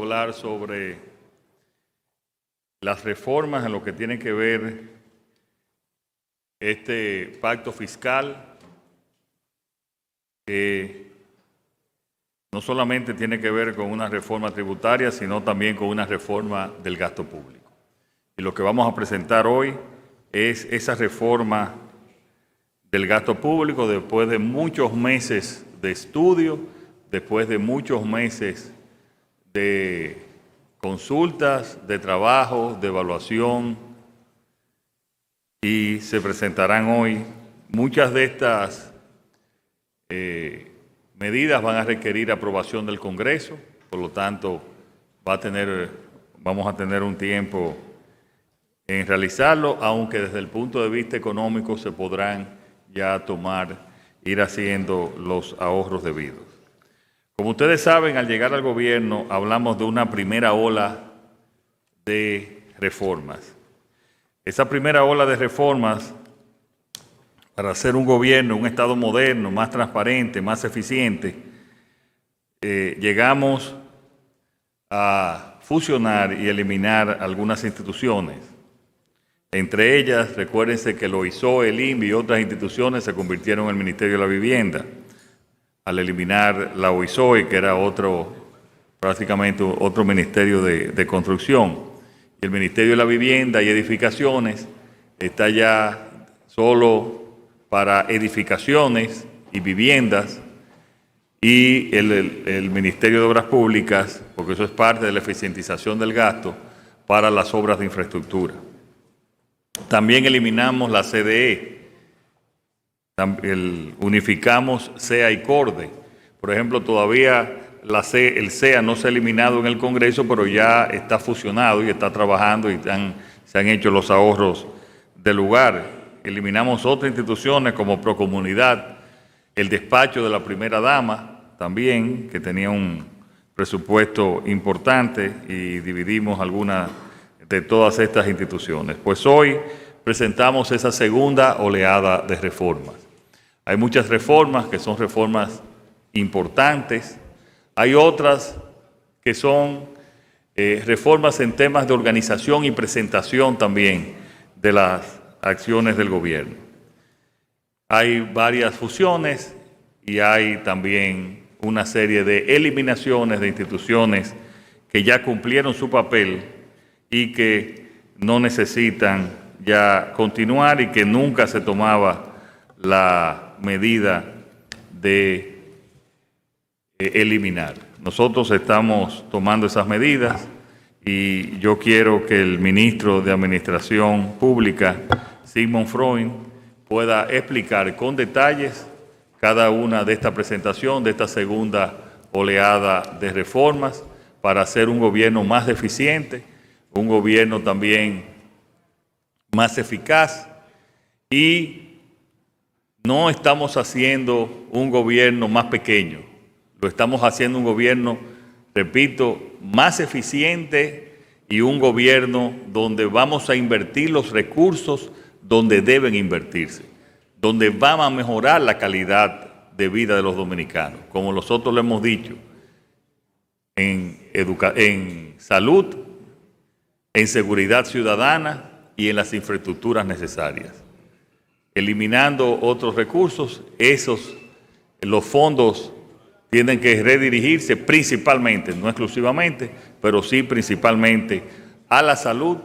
hablar sobre las reformas en lo que tiene que ver este pacto fiscal, que no solamente tiene que ver con una reforma tributaria, sino también con una reforma del gasto público. Y lo que vamos a presentar hoy es esa reforma del gasto público después de muchos meses de estudio, después de muchos meses de consultas, de trabajo, de evaluación, y se presentarán hoy. Muchas de estas medidas van a requerir aprobación del Congreso, por lo tanto vamos a tener un tiempo en realizarlo, aunque desde el punto de vista económico se podrán ya ir haciendo los ahorros debidos. Como ustedes saben, al llegar al gobierno hablamos de una primera ola de reformas. Esa primera ola de reformas, para hacer un gobierno, un Estado moderno, más transparente, más eficiente, llegamos a fusionar y eliminar algunas instituciones. Entre ellas, recuérdense que el OISOE, el INVI y otras instituciones se convirtieron en el Ministerio de la Vivienda, al eliminar la OISOE, que era prácticamente otro ministerio de construcción. El Ministerio de la Vivienda y Edificaciones está ya solo para edificaciones y viviendas, y el Ministerio de Obras Públicas, porque eso es parte de la eficientización del gasto, para las obras de infraestructura. También eliminamos la CDE, unificamos CEA y CORDE. Por ejemplo, todavía el CEA no se ha eliminado en el Congreso, pero ya está fusionado y está trabajando y se han hecho los ahorros del lugar. Eliminamos otras instituciones como Procomunidad, el despacho de la primera dama también, que tenía un presupuesto importante, y dividimos algunas de todas estas instituciones. Pues hoy presentamos esa segunda oleada de reformas. Hay muchas reformas que son reformas importantes. Hay otras que son reformas en temas de organización y presentación también de las acciones del gobierno. Hay varias fusiones y hay también una serie de eliminaciones de instituciones que ya cumplieron su papel y que no necesitan ya continuar y que nunca se tomaba la medida de eliminar. Nosotros estamos tomando esas medidas y yo quiero que el ministro de Administración Pública, Sigmund Freud, pueda explicar con detalles cada una de esta presentación, de esta segunda oleada de reformas, para hacer un gobierno más eficiente, un gobierno también más eficaz, y no estamos haciendo un gobierno más pequeño, lo estamos haciendo un gobierno, repito, más eficiente, y un gobierno donde vamos a invertir los recursos donde deben invertirse, donde vamos a mejorar la calidad de vida de los dominicanos, como nosotros lo hemos dicho, en salud, en seguridad ciudadana y en las infraestructuras necesarias. Eliminando otros recursos, los fondos tienen que redirigirse principalmente, no exclusivamente, pero sí principalmente a la salud,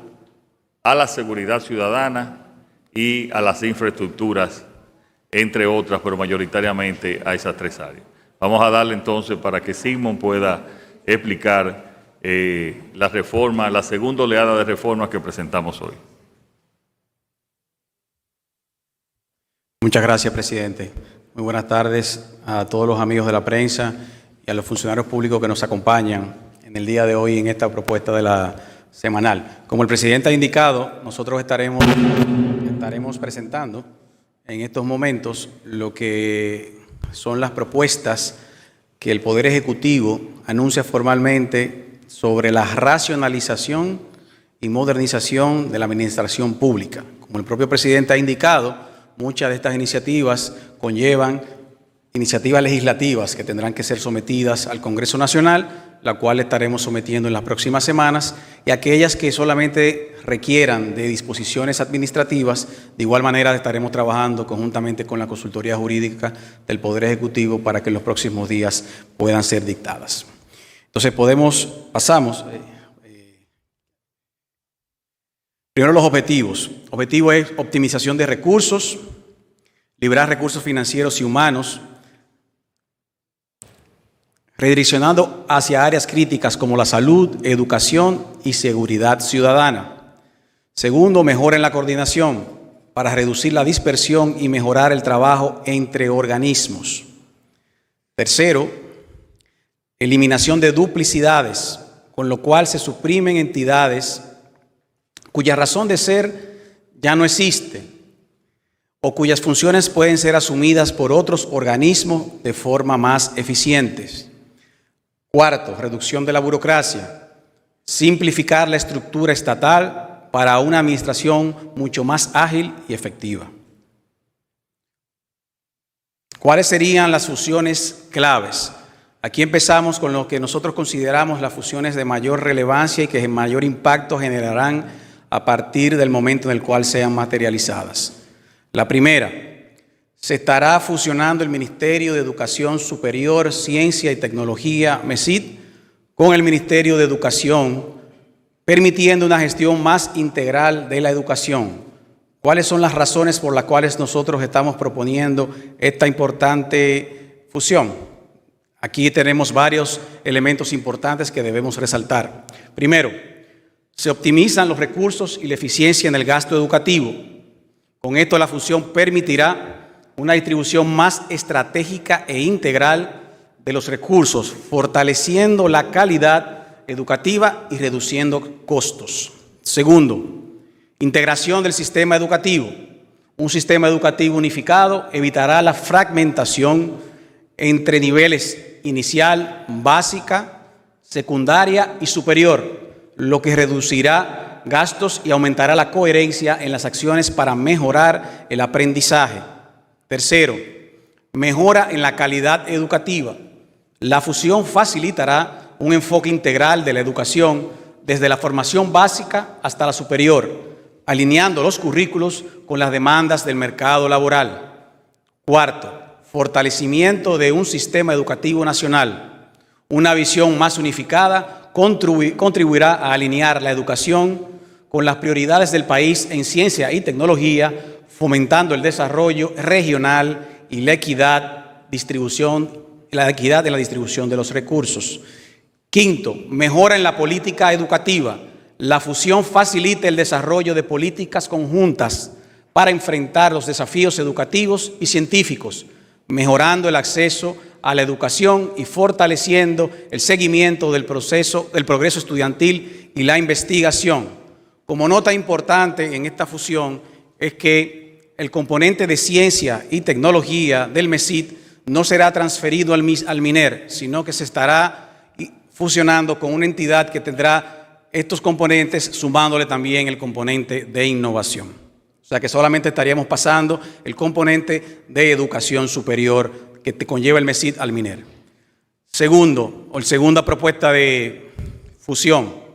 a la seguridad ciudadana y a las infraestructuras, entre otras, pero mayoritariamente a esas tres áreas. Vamos a darle entonces para que Sigmund pueda explicar la segunda oleada de reformas que presentamos hoy. Muchas gracias, presidente. Muy buenas tardes a todos los amigos de la prensa y a los funcionarios públicos que nos acompañan en el día de hoy en esta propuesta de la semanal. Como el presidente ha indicado, nosotros estaremos presentando en estos momentos lo que son las propuestas que el Poder Ejecutivo anuncia formalmente sobre la racionalización y modernización de la administración pública. Como el propio presidente ha indicado, muchas de estas iniciativas conllevan iniciativas legislativas que tendrán que ser sometidas al Congreso Nacional la cual estaremos sometiendo en las próximas semanas, y aquellas que solamente requieran de disposiciones administrativas, de igual manera estaremos trabajando conjuntamente con la Consultoría Jurídica del Poder Ejecutivo para que en los próximos días puedan ser dictadas. Entonces pasamos. Primero los objetivos. Objetivo es optimización de recursos, liberar recursos financieros y humanos, redireccionando hacia áreas críticas como la salud, educación y seguridad ciudadana. Segundo, mejora en la coordinación para reducir la dispersión y mejorar el trabajo entre organismos. Tercero, eliminación de duplicidades, con lo cual se suprimen entidades cuya razón de ser ya no existe o cuyas funciones pueden ser asumidas por otros organismos de forma más eficiente. Cuarto, reducción de la burocracia, simplificar la estructura estatal para una administración mucho más ágil y efectiva. ¿Cuáles serían las fusiones claves? Aquí empezamos con lo que nosotros consideramos las fusiones de mayor relevancia y que mayor impacto generarán a partir del momento en el cual sean materializadas. La primera, se estará fusionando el Ministerio de Educación Superior, Ciencia y Tecnología, MESIT, con el Ministerio de Educación, permitiendo una gestión más integral de la educación. ¿Cuáles son las razones por las cuales nosotros estamos proponiendo esta importante fusión? Aquí tenemos varios elementos importantes que debemos resaltar. Primero, se optimizan los recursos y la eficiencia en el gasto educativo. Con esto la fusión permitirá una distribución más estratégica e integral de los recursos, fortaleciendo la calidad educativa y reduciendo costos. Segundo, integración del sistema educativo. Un sistema educativo unificado evitará la fragmentación entre niveles inicial, básica, secundaria y superior, lo que reducirá gastos y aumentará la coherencia en las acciones para mejorar el aprendizaje. Tercero, mejora en la calidad educativa. La fusión facilitará un enfoque integral de la educación desde la formación básica hasta la superior, alineando los currículos con las demandas del mercado laboral. Cuarto, fortalecimiento de un sistema educativo nacional. Una visión más unificada contribuirá a alinear la educación con las prioridades del país en ciencia y tecnología, fomentando el desarrollo regional y la equidad en la distribución de los recursos. Quinto, mejora en la política educativa. La fusión facilita el desarrollo de políticas conjuntas para enfrentar los desafíos educativos y científicos, mejorando el acceso a la educación y fortaleciendo el seguimiento del progreso estudiantil y la investigación. Como nota importante en esta fusión es que el componente de ciencia y tecnología del MESIT no será transferido al MINER, sino que se estará fusionando con una entidad que tendrá estos componentes, sumándole también el componente de innovación. O sea que solamente estaríamos pasando el componente de educación superior que conlleva el MESIT al MINER. Segunda propuesta de fusión.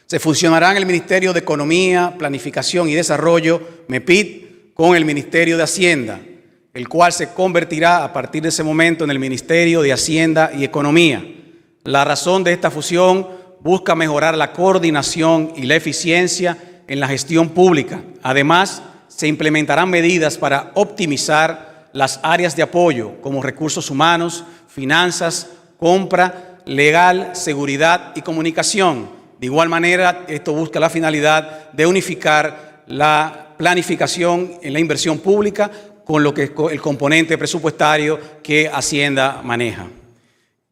Se fusionarán el Ministerio de Economía, Planificación y Desarrollo, MEPID, con el Ministerio de Hacienda, el cual se convertirá a partir de ese momento en el Ministerio de Hacienda y Economía. La razón de esta fusión busca mejorar la coordinación y la eficiencia en la gestión pública. Además, se implementarán medidas para optimizar las áreas de apoyo como recursos humanos, finanzas, compra, legal, seguridad y comunicación. De igual manera, esto busca la finalidad de unificar la planificación en la inversión pública con lo que el componente presupuestario que Hacienda maneja.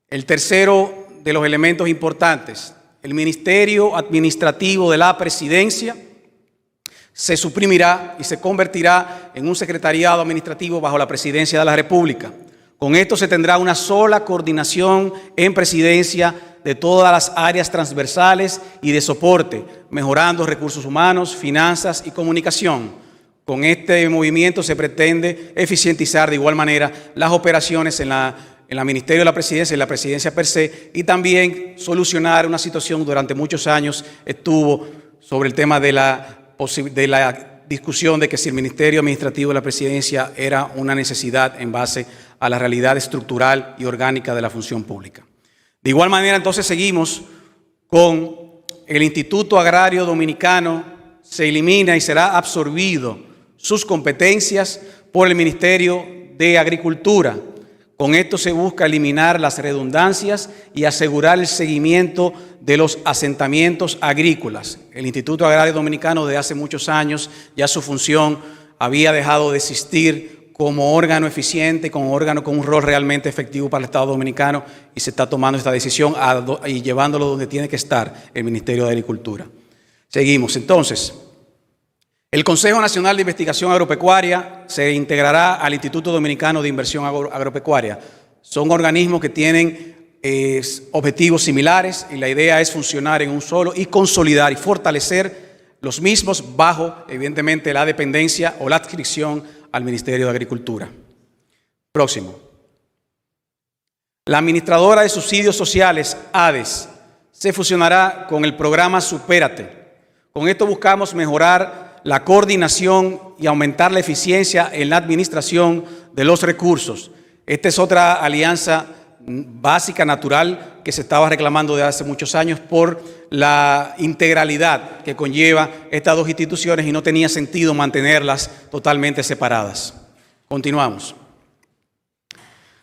El tercero de los elementos importantes, el Ministerio Administrativo de la Presidencia se suprimirá y se convertirá en un secretariado administrativo bajo la Presidencia de la República. Con esto se tendrá una sola coordinación en Presidencia de todas las áreas transversales y de soporte, mejorando recursos humanos, finanzas y comunicación. Con este movimiento se pretende eficientizar de igual manera las operaciones en la la Ministerio de la Presidencia y la Presidencia per se, y también solucionar una situación que durante muchos años estuvo sobre el tema de la discusión de que si el Ministerio Administrativo de la Presidencia era una necesidad en base a la realidad estructural y orgánica de la función pública. De igual manera, entonces, seguimos con el Instituto Agrario Dominicano. Se elimina y será absorbido sus competencias por el Ministerio de Agricultura. Con esto se busca eliminar las redundancias y asegurar el seguimiento de los asentamientos agrícolas. El Instituto Agrario Dominicano desde hace muchos años ya su función había dejado de existir como órgano eficiente, como órgano con un rol realmente efectivo para el Estado Dominicano, y se está tomando esta decisión y llevándolo donde tiene que estar el Ministerio de Agricultura. Seguimos. Entonces, el Consejo Nacional de Investigación Agropecuaria se integrará al Instituto Dominicano de Inversión Agropecuaria. Son organismos que tienen objetivos similares y la idea es funcionar en un solo y consolidar y fortalecer los mismos bajo, evidentemente, la dependencia o la adscripción al Ministerio de Agricultura. Próximo. La Administradora de Subsidios Sociales, ADES, se fusionará con el programa Supérate. Con esto buscamos mejorar la coordinación y aumentar la eficiencia en la administración de los recursos. Esta es otra alianza básica, natural, que se estaba reclamando desde hace muchos años por la integralidad que conlleva estas dos instituciones y no tenía sentido mantenerlas totalmente separadas. Continuamos.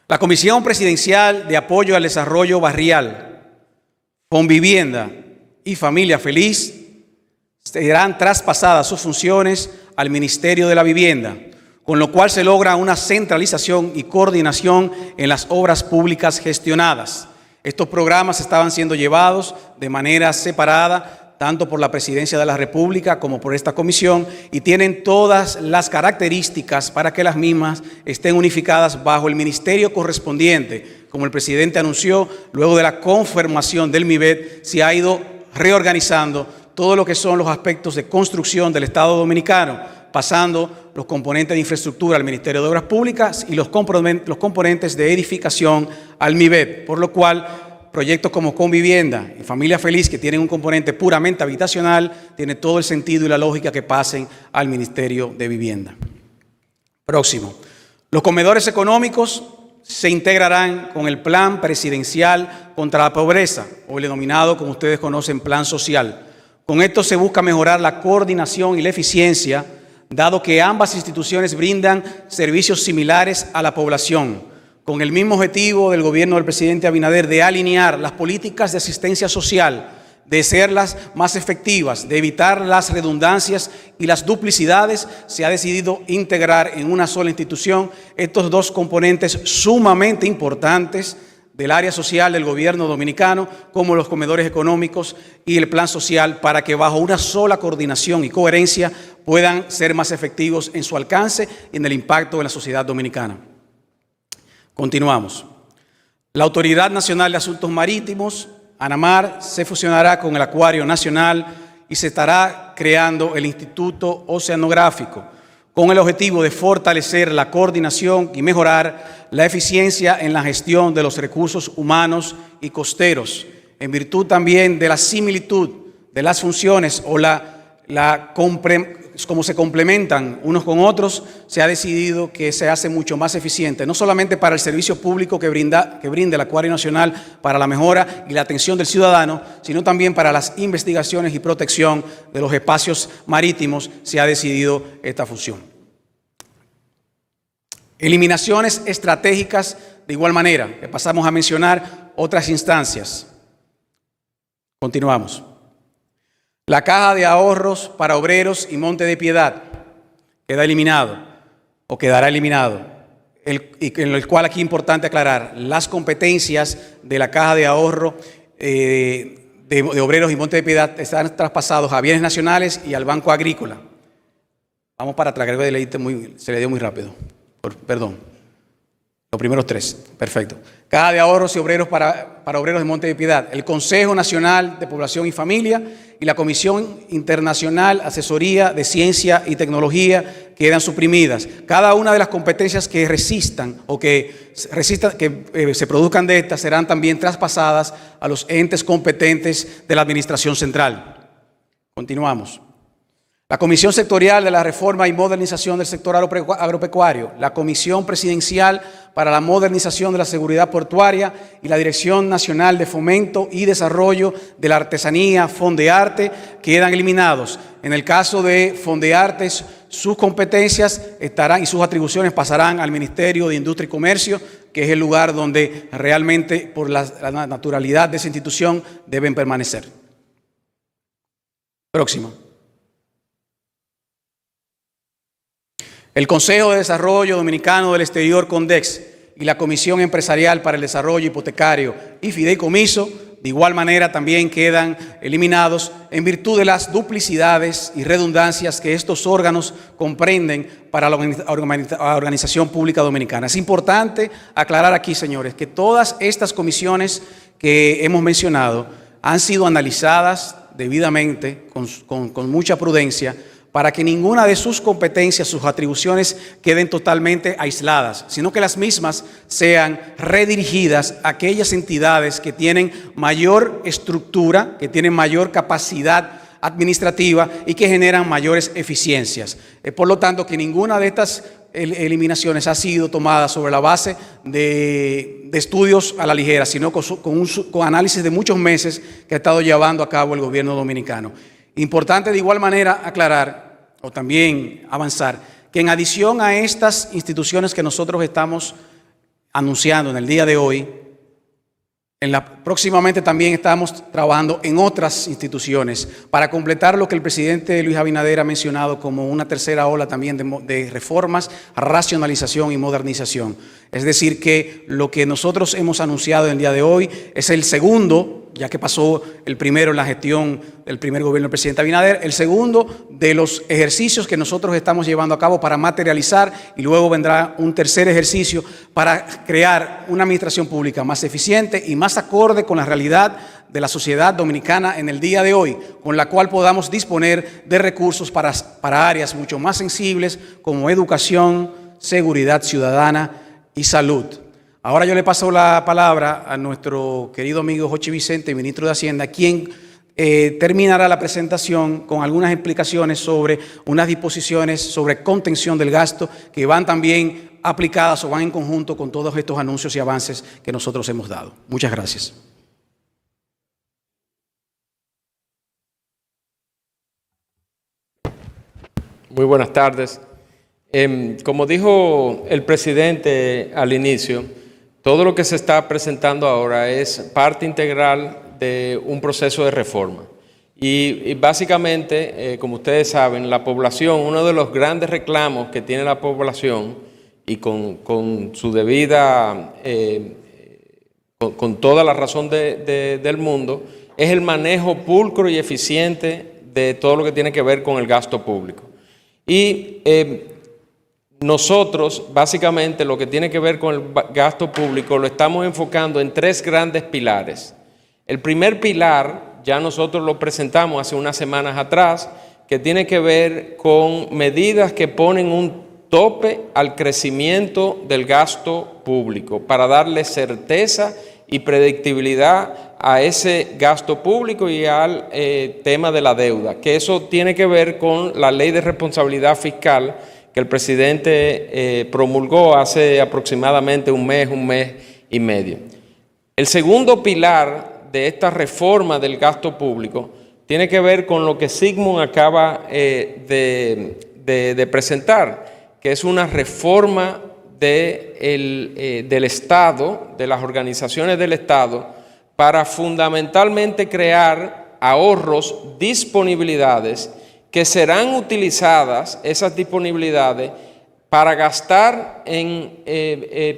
La Comisión Presidencial de Apoyo al Desarrollo Barrial, Convivienda y Familia Feliz serán traspasadas sus funciones al Ministerio de la Vivienda, con lo cual se logra una centralización y coordinación en las obras públicas gestionadas. Estos programas estaban siendo llevados de manera separada, tanto por la Presidencia de la República como por esta comisión, y tienen todas las características para que las mismas estén unificadas bajo el ministerio correspondiente. Como el presidente anunció, luego de la confirmación del MIBET, se ha ido reorganizando todo lo que son los aspectos de construcción del Estado Dominicano, pasando los componentes de infraestructura al Ministerio de Obras Públicas y los componentes de edificación al MIBET, por lo cual proyectos como Convivienda y Familia Feliz, que tienen un componente puramente habitacional, tiene todo el sentido y la lógica que pasen al Ministerio de Vivienda. Próximo. Los comedores económicos se integrarán con el Plan Presidencial contra la Pobreza, o el denominado, como ustedes conocen, Plan Social. Con esto se busca mejorar la coordinación y la eficiencia, dado que ambas instituciones brindan servicios similares a la población, con el mismo objetivo del gobierno del presidente Abinader de alinear las políticas de asistencia social, de serlas más efectivas, de evitar las redundancias y las duplicidades. Se ha decidido integrar en una sola institución estos dos componentes sumamente importantes del área social del gobierno dominicano, como los comedores económicos y el plan social, para que bajo una sola coordinación y coherencia puedan ser más efectivos en su alcance y en el impacto en la sociedad dominicana. Continuamos. La Autoridad Nacional de Asuntos Marítimos, ANAMAR, se fusionará con el Acuario Nacional y se estará creando el Instituto Oceanográfico, con el objetivo de fortalecer la coordinación y mejorar la eficiencia en la gestión de los recursos humanos y costeros, en virtud también de la similitud de las funciones o como se complementan unos con otros. Se ha decidido que se hace mucho más eficiente, no solamente para el servicio público que brinda el Acuario Nacional para la mejora y la atención del ciudadano, sino también para las investigaciones y protección de los espacios marítimos. Se ha decidido esta fusión. Eliminaciones estratégicas de igual manera, que pasamos a mencionar otras instancias. Continuamos. La Caja de Ahorros para Obreros y Monte de Piedad queda eliminado o quedará eliminado, en el cual aquí es importante aclarar, las competencias de la Caja de Ahorro de Obreros y Monte de Piedad están traspasados a Bienes Nacionales y al Banco Agrícola. Vamos para atrás, creo que se le dio muy rápido. Perdón. Los primeros tres, perfecto. Caja de Ahorros y Obreros para Obreros de Monte de Piedad, el Consejo Nacional de Población y Familia y la Comisión Internacional Asesoría de Ciencia y Tecnología quedan suprimidas. Cada una de las competencias que resistan o que se produzcan de estas serán también traspasadas a los entes competentes de la Administración Central. Continuamos. La Comisión Sectorial de la Reforma y Modernización del Sector Agropecuario, la Comisión Presidencial para la Modernización de la Seguridad Portuaria y la Dirección Nacional de Fomento y Desarrollo de la Artesanía, Fondearte, quedan eliminados. En el caso de Fondearte, sus competencias estarán y sus atribuciones pasarán al Ministerio de Industria y Comercio, que es el lugar donde realmente, por la naturalidad de esa institución, deben permanecer. Próximo. El Consejo de Desarrollo Dominicano del Exterior, CONDEX, y la Comisión Empresarial para el Desarrollo Hipotecario y Fideicomiso, de igual manera también quedan eliminados en virtud de las duplicidades y redundancias que estos órganos comprenden para la Organización Pública Dominicana. Es importante aclarar aquí, señores, que todas estas comisiones que hemos mencionado han sido analizadas debidamente, con mucha prudencia, para que ninguna de sus competencias, sus atribuciones queden totalmente aisladas, sino que las mismas sean redirigidas a aquellas entidades que tienen mayor estructura, que tienen mayor capacidad administrativa y que generan mayores eficiencias. Por lo tanto, que ninguna de estas eliminaciones ha sido tomada sobre la base de estudios a la ligera, sino con análisis de muchos meses que ha estado llevando a cabo el gobierno dominicano. Importante de igual manera aclarar o también avanzar que en adición a estas instituciones que nosotros estamos anunciando en el día de hoy, próximamente también estamos trabajando en otras instituciones para completar lo que el presidente Luis Abinader ha mencionado como una tercera ola también de reformas, racionalización y modernización. Es decir, que lo que nosotros hemos anunciado en el día de hoy es el segundo, ya que pasó el primero en la gestión del primer gobierno del presidente Abinader, el segundo de los ejercicios que nosotros estamos llevando a cabo para materializar, y luego vendrá un tercer ejercicio para crear una administración pública más eficiente y más acorde con la realidad de la sociedad dominicana en el día de hoy, con la cual podamos disponer de recursos para áreas mucho más sensibles como educación, seguridad ciudadana y salud. Ahora yo le paso la palabra a nuestro querido amigo Jochi Vicente, ministro de Hacienda, quien terminará la presentación con algunas explicaciones sobre unas disposiciones sobre contención del gasto que van también aplicadas o van en conjunto con todos estos anuncios y avances que nosotros hemos dado. Muchas gracias. Muy buenas tardes. Como dijo el presidente al inicio, todo lo que se está presentando ahora es parte integral de un proceso de reforma. Y básicamente, como ustedes saben, la población, uno de los grandes reclamos que tiene la población, y con su debida, con toda la razón del mundo, es el manejo pulcro y eficiente de todo lo que tiene que ver con el gasto público. Y nosotros, básicamente, lo que tiene que ver con el gasto público lo estamos enfocando en tres grandes pilares. El primer pilar, ya nosotros lo presentamos hace unas semanas atrás, que tiene que ver con medidas que ponen un tope al crecimiento del gasto público para darle certeza y predictibilidad a ese gasto público y al tema de la deuda, que eso tiene que ver con la Ley de Responsabilidad Fiscal que el presidente promulgó hace aproximadamente un mes y medio. El segundo pilar de esta reforma del gasto público tiene que ver con lo que Sigmund acaba de presentar, que es una reforma del Estado, de las organizaciones del Estado, para fundamentalmente crear ahorros, disponibilidades, que serán utilizadas, esas disponibilidades, para gastar en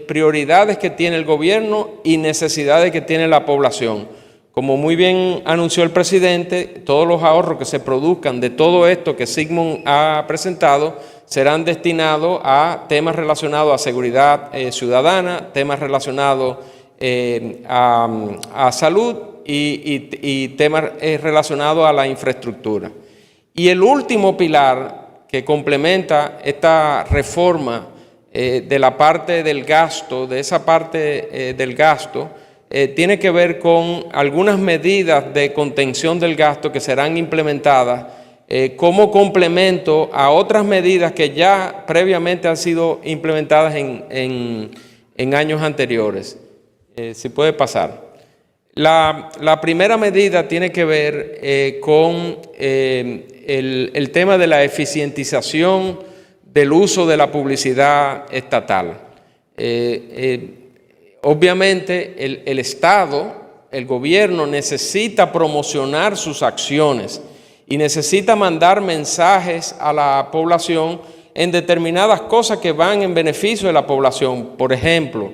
prioridades que tiene el gobierno y necesidades que tiene la población, Como muy bien anunció el presidente, todos los ahorros que se produzcan de todo esto que Sigmund ha presentado serán destinados a temas relacionados a seguridad ciudadana, temas relacionados a salud y temas relacionados a la infraestructura. Y el último pilar que complementa esta reforma de la parte del gasto, de esa parte del gasto, tiene que ver con algunas medidas de contención del gasto que serán implementadas como complemento a otras medidas que ya previamente han sido implementadas en años anteriores. Si puede pasar. La primera medida tiene que ver con el tema de la eficientización del uso de la publicidad estatal. Obviamente el Estado, el gobierno necesita promocionar sus acciones y necesita mandar mensajes a la población en determinadas cosas que van en beneficio de la población. Por ejemplo,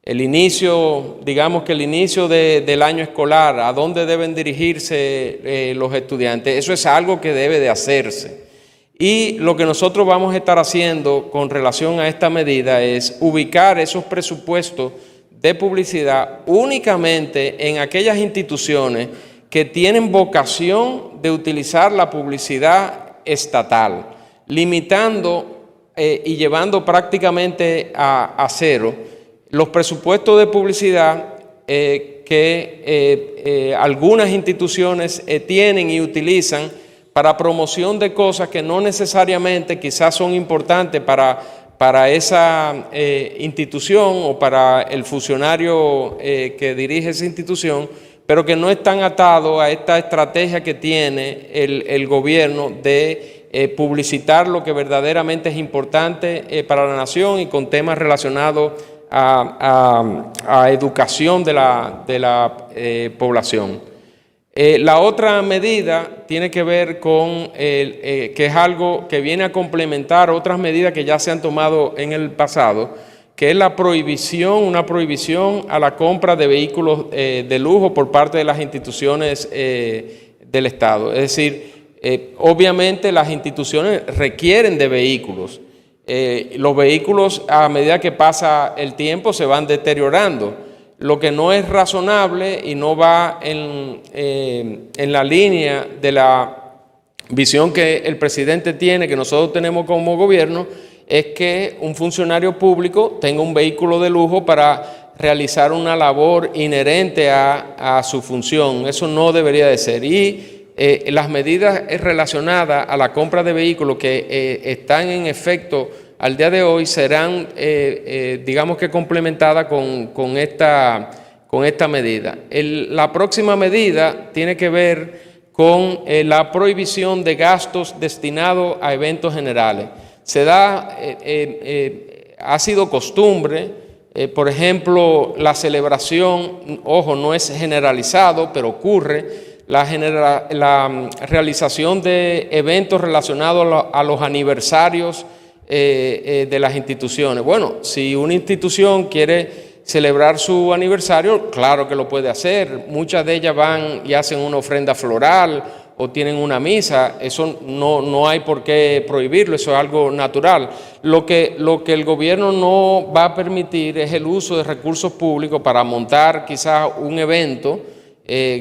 el inicio, digamos que el inicio del año escolar, a dónde deben dirigirse los estudiantes, eso es algo que debe de hacerse. Y lo que nosotros vamos a estar haciendo con relación a esta medida es ubicar esos presupuestos de publicidad únicamente en aquellas instituciones que tienen vocación de utilizar la publicidad estatal, limitando y llevando prácticamente a cero los presupuestos de publicidad que algunas instituciones tienen y utilizan para promoción de cosas que no necesariamente quizás son importantes para esa institución o para el funcionario que dirige esa institución, pero que no están atados a esta estrategia que tiene el gobierno de publicitar lo que verdaderamente es importante para la nación y con temas relacionados a educación de la población. La otra medida tiene que ver con, que es algo que viene a complementar otras medidas que ya se han tomado en el pasado, que es la prohibición, una prohibición a la compra de vehículos de lujo por parte de las instituciones del Estado. Es decir, obviamente las instituciones requieren de vehículos. Los vehículos a medida que pasa el tiempo se van deteriorando. Lo que no es razonable y no va en la línea de la visión que el presidente tiene, que nosotros tenemos como gobierno, es que un funcionario público tenga un vehículo de lujo para realizar una labor inherente a su función. Eso no debería de ser. Y las medidas relacionadas a la compra de vehículos que están en efecto al día de hoy serán, digamos que complementadas con esta medida. La próxima medida tiene que ver con la prohibición de gastos destinados a eventos generales. Ha sido costumbre, por ejemplo, la celebración, ojo, no es generalizado, pero ocurre, la realización de eventos relacionados a los aniversarios de las instituciones. Bueno, si una institución quiere celebrar su aniversario, claro que lo puede hacer. Muchas de ellas van y hacen una ofrenda floral o tienen una misa. Eso no hay por qué prohibirlo, eso es algo natural. Lo que el gobierno no va a permitir es el uso de recursos públicos para montar quizás un evento,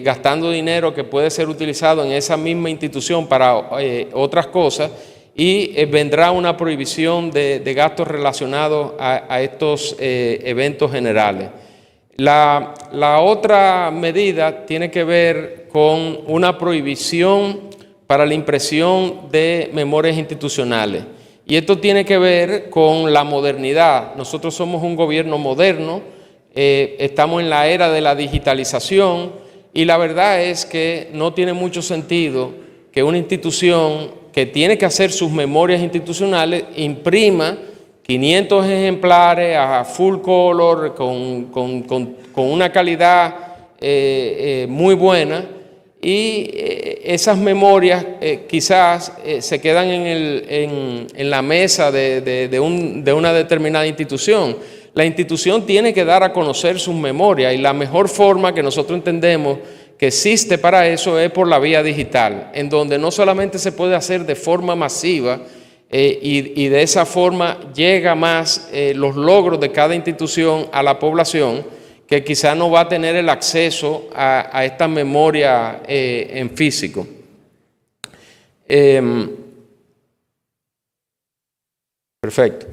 gastando dinero que puede ser utilizado en esa misma institución para otras cosas, y vendrá una prohibición de gastos relacionados a estos eventos generales. La otra medida tiene que ver con una prohibición para la impresión de memorias institucionales. Y esto tiene que ver con la modernidad. Nosotros somos un gobierno moderno, estamos en la era de la digitalización y la verdad es que no tiene mucho sentido que una institución que tiene que hacer sus memorias institucionales imprima 500 ejemplares a full color con una calidad muy buena y esas memorias quizás se quedan en la mesa de una determinada institución. La institución tiene que dar a conocer sus memorias y la mejor forma que nosotros entendemos que existe para eso es por la vía digital, en donde no solamente se puede hacer de forma masiva y de esa forma llega más los logros de cada institución a la población, que quizá no va a tener el acceso a esta memoria en físico. Perfecto.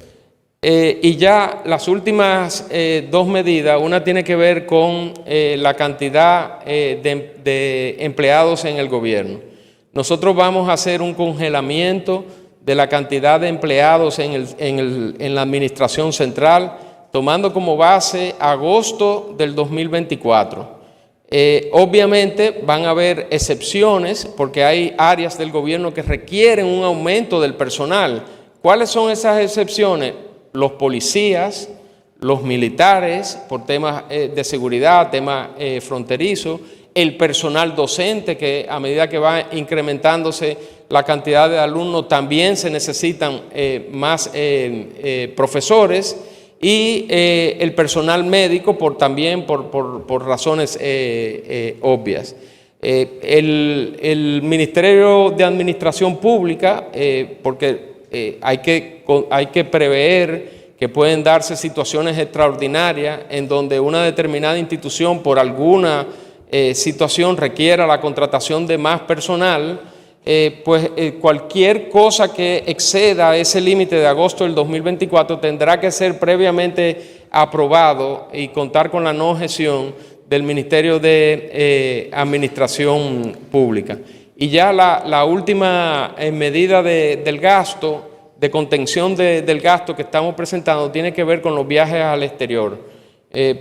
Y ya las últimas dos medidas, una tiene que ver con la cantidad de empleados en el gobierno. Nosotros vamos a hacer un congelamiento de la cantidad de empleados en la administración central, tomando como base agosto del 2024. Obviamente van a haber excepciones porque hay áreas del gobierno que requieren un aumento del personal. ¿Cuáles son esas excepciones? Los policías, los militares por temas de seguridad, temas fronterizos, el personal docente, que a medida que va incrementándose la cantidad de alumnos también se necesitan más profesores, y el personal médico también por razones obvias. El Ministerio de Administración Pública, porque hay que prever que pueden darse situaciones extraordinarias en donde una determinada institución por alguna situación requiera la contratación de más personal, cualquier cosa que exceda ese límite de agosto del 2024 tendrá que ser previamente aprobado y contar con la no gestión del Ministerio de Administración Pública. Y ya la última medida del gasto, de contención del gasto que estamos presentando, tiene que ver con los viajes al exterior. Es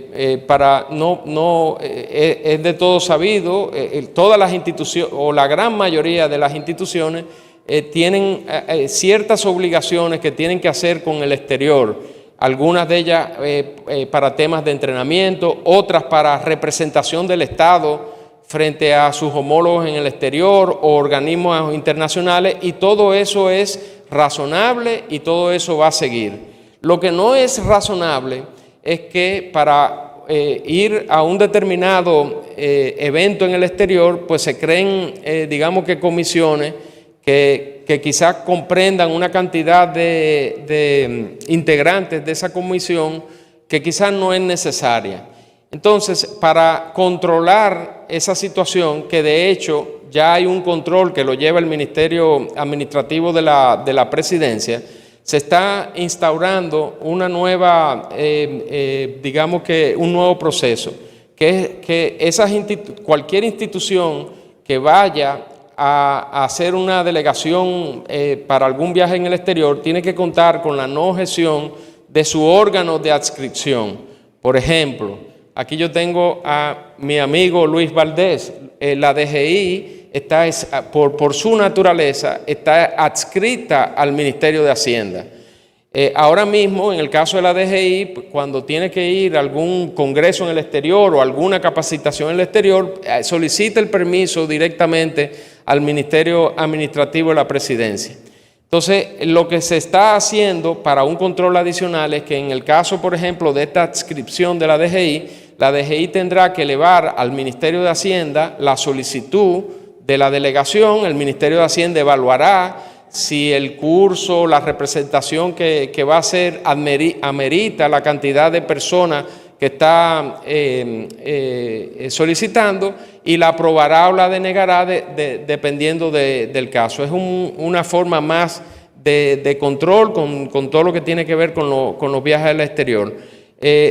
de todo sabido, todas las instituciones o la gran mayoría de las instituciones tienen ciertas obligaciones que tienen que hacer con el exterior, algunas de ellas para temas de entrenamiento, otras para representación del Estado frente a sus homólogos en el exterior o organismos internacionales, y todo eso es razonable y todo eso va a seguir. Lo que no es razonable es que para ir a un determinado evento en el exterior, pues se creen, digamos que comisiones que quizás comprendan una cantidad de integrantes de esa comisión que quizás no es necesaria. Entonces, para controlar esa situación, que de hecho ya hay un control que lo lleva el Ministerio Administrativo de la Presidencia, se está instaurando una nueva, digamos que un nuevo proceso, que es que cualquier institución que vaya a hacer una delegación para algún viaje en el exterior tiene que contar con la no gestión de su órgano de adscripción. Por ejemplo, aquí yo tengo a mi amigo Luis Valdés, la DGI por su naturaleza está adscrita al Ministerio de Hacienda. Ahora mismo, en el caso de la DGI, cuando tiene que ir a algún congreso en el exterior o alguna capacitación en el exterior, solicita el permiso directamente al Ministerio Administrativo de la Presidencia. Entonces, lo que se está haciendo para un control adicional es que en el caso, por ejemplo, de esta adscripción de la DGI tendrá que elevar al Ministerio de Hacienda la solicitud de la delegación. El Ministerio de Hacienda evaluará si el curso, la representación que va a hacer amerita la cantidad de personas que está solicitando, y la aprobará o la denegará dependiendo del caso. Es una forma más de control con todo lo que tiene que ver con los viajes al exterior.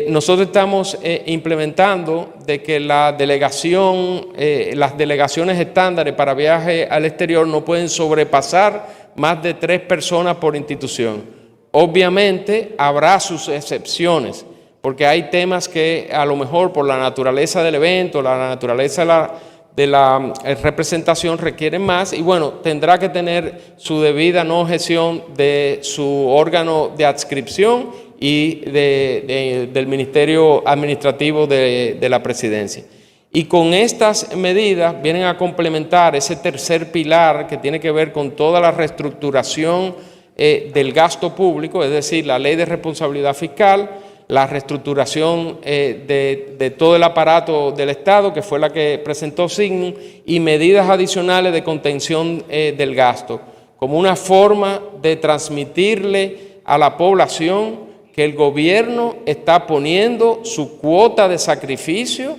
Nosotros estamos implementando de que las delegaciones estándares para viaje al exterior no pueden sobrepasar más de 3 personas por institución. Obviamente habrá sus excepciones, porque hay temas que a lo mejor por la naturaleza del evento, la naturaleza de la representación requieren más, y bueno, tendrá que tener su debida no gestión de su órgano de adscripción y del Ministerio Administrativo de la Presidencia. Y con estas medidas vienen a complementar ese tercer pilar que tiene que ver con toda la reestructuración del gasto público, es decir, la Ley de Responsabilidad Fiscal, la reestructuración de todo el aparato del Estado, que fue la que presentó Signum, y medidas adicionales de contención del gasto, como una forma de transmitirle a la población que el gobierno está poniendo su cuota de sacrificio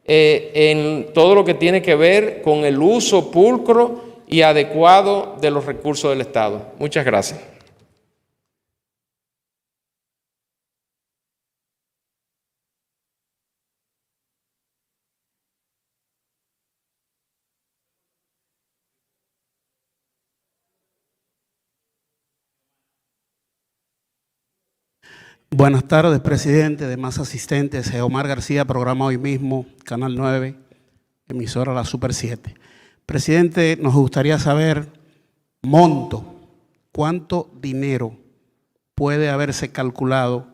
en todo lo que tiene que ver con el uso pulcro y adecuado de los recursos del Estado. Muchas gracias. Buenas tardes, presidente, demás asistentes. Omar García, programa Hoy Mismo, Canal 9, emisora La Super 7. Presidente, nos gustaría saber monto, cuánto dinero puede haberse calculado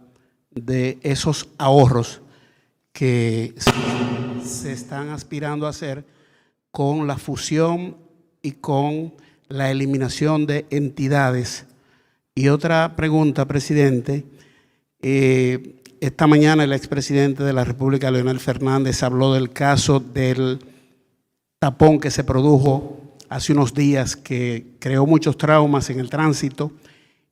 de esos ahorros que se están aspirando a hacer con la fusión y con la eliminación de entidades. Y otra pregunta, presidente. Esta mañana el expresidente de la República, Leonel Fernández, habló del caso del tapón que se produjo hace unos días, que creó muchos traumas en el tránsito,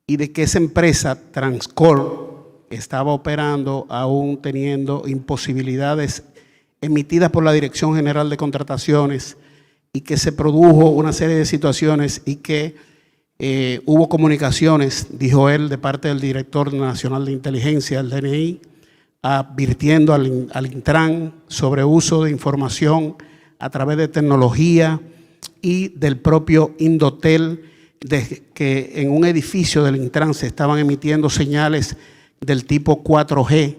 y de que esa empresa, Transcor, estaba operando aún teniendo imposibilidades emitidas por la Dirección General de Contrataciones, y que se produjo una serie de situaciones y que hubo comunicaciones, dijo él, de parte del Director Nacional de Inteligencia, el DNI, advirtiendo al Intran sobre uso de información a través de tecnología y del propio Indotel, de que en un edificio del Intran se estaban emitiendo señales del tipo 4G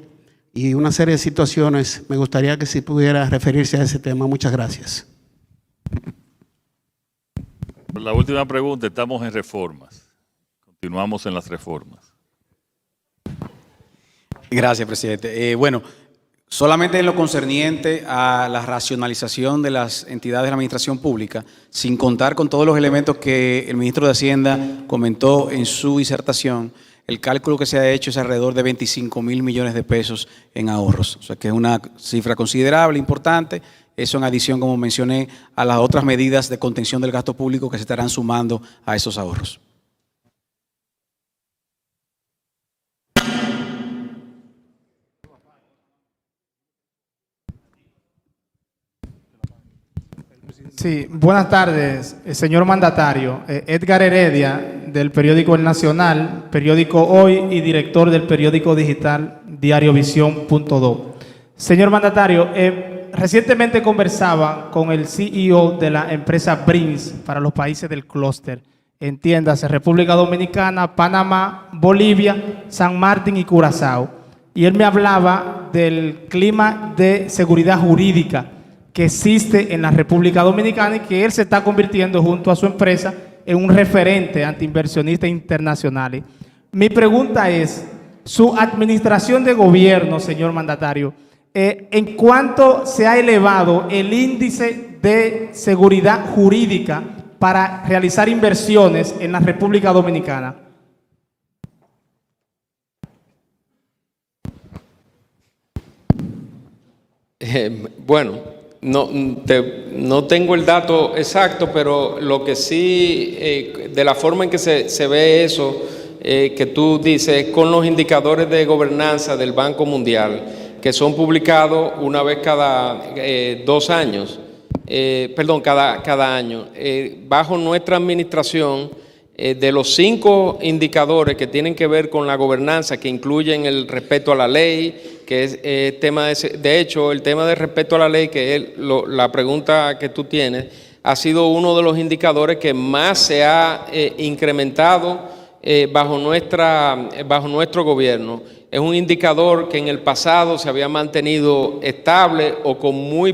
y una serie de situaciones. Me gustaría que si pudiera referirse a ese tema. Muchas gracias. La última pregunta, estamos en reformas. Continuamos en las reformas. Gracias, presidente. Bueno, solamente en lo concerniente a la racionalización de las entidades de la administración pública, sin contar con todos los elementos que el ministro de Hacienda comentó en su disertación, el cálculo que se ha hecho es alrededor de 25.000 millones de pesos en ahorros. O sea que es una cifra considerable, importante. Eso en adición, como mencioné, a las otras medidas de contención del gasto público que se estarán sumando a esos ahorros. Sí, buenas tardes, señor mandatario. Edgar Heredia, del periódico El Nacional, periódico Hoy y director del periódico digital Diario Visión.do. Señor mandatario, recientemente conversaba con el CEO de la empresa BRINS para los países del clúster. Entiéndase, República Dominicana, Panamá, Bolivia, San Martín y Curazao. Y él me hablaba del clima de seguridad jurídica que existe en la República Dominicana y que él se está convirtiendo junto a su empresa en un referente ante inversionistas internacionales. Mi pregunta es, su administración de gobierno, señor mandatario, ¿en cuánto se ha elevado el índice de seguridad jurídica para realizar inversiones en la República Dominicana? Bueno, no tengo el dato exacto, pero lo que sí, de la forma en que se ve eso que tú dices, es con los indicadores de gobernanza del Banco Mundial, que son publicados una vez cada 2 años, cada año. Bajo nuestra administración, de los 5 indicadores que tienen que ver con la gobernanza, que incluyen el respeto a la ley, que es tema de hecho, el tema de respeto a la ley, que es la pregunta que tú tienes, ha sido uno de los indicadores que más se ha incrementado bajo nuestro gobierno. Es un indicador que en el pasado se había mantenido estable o con muy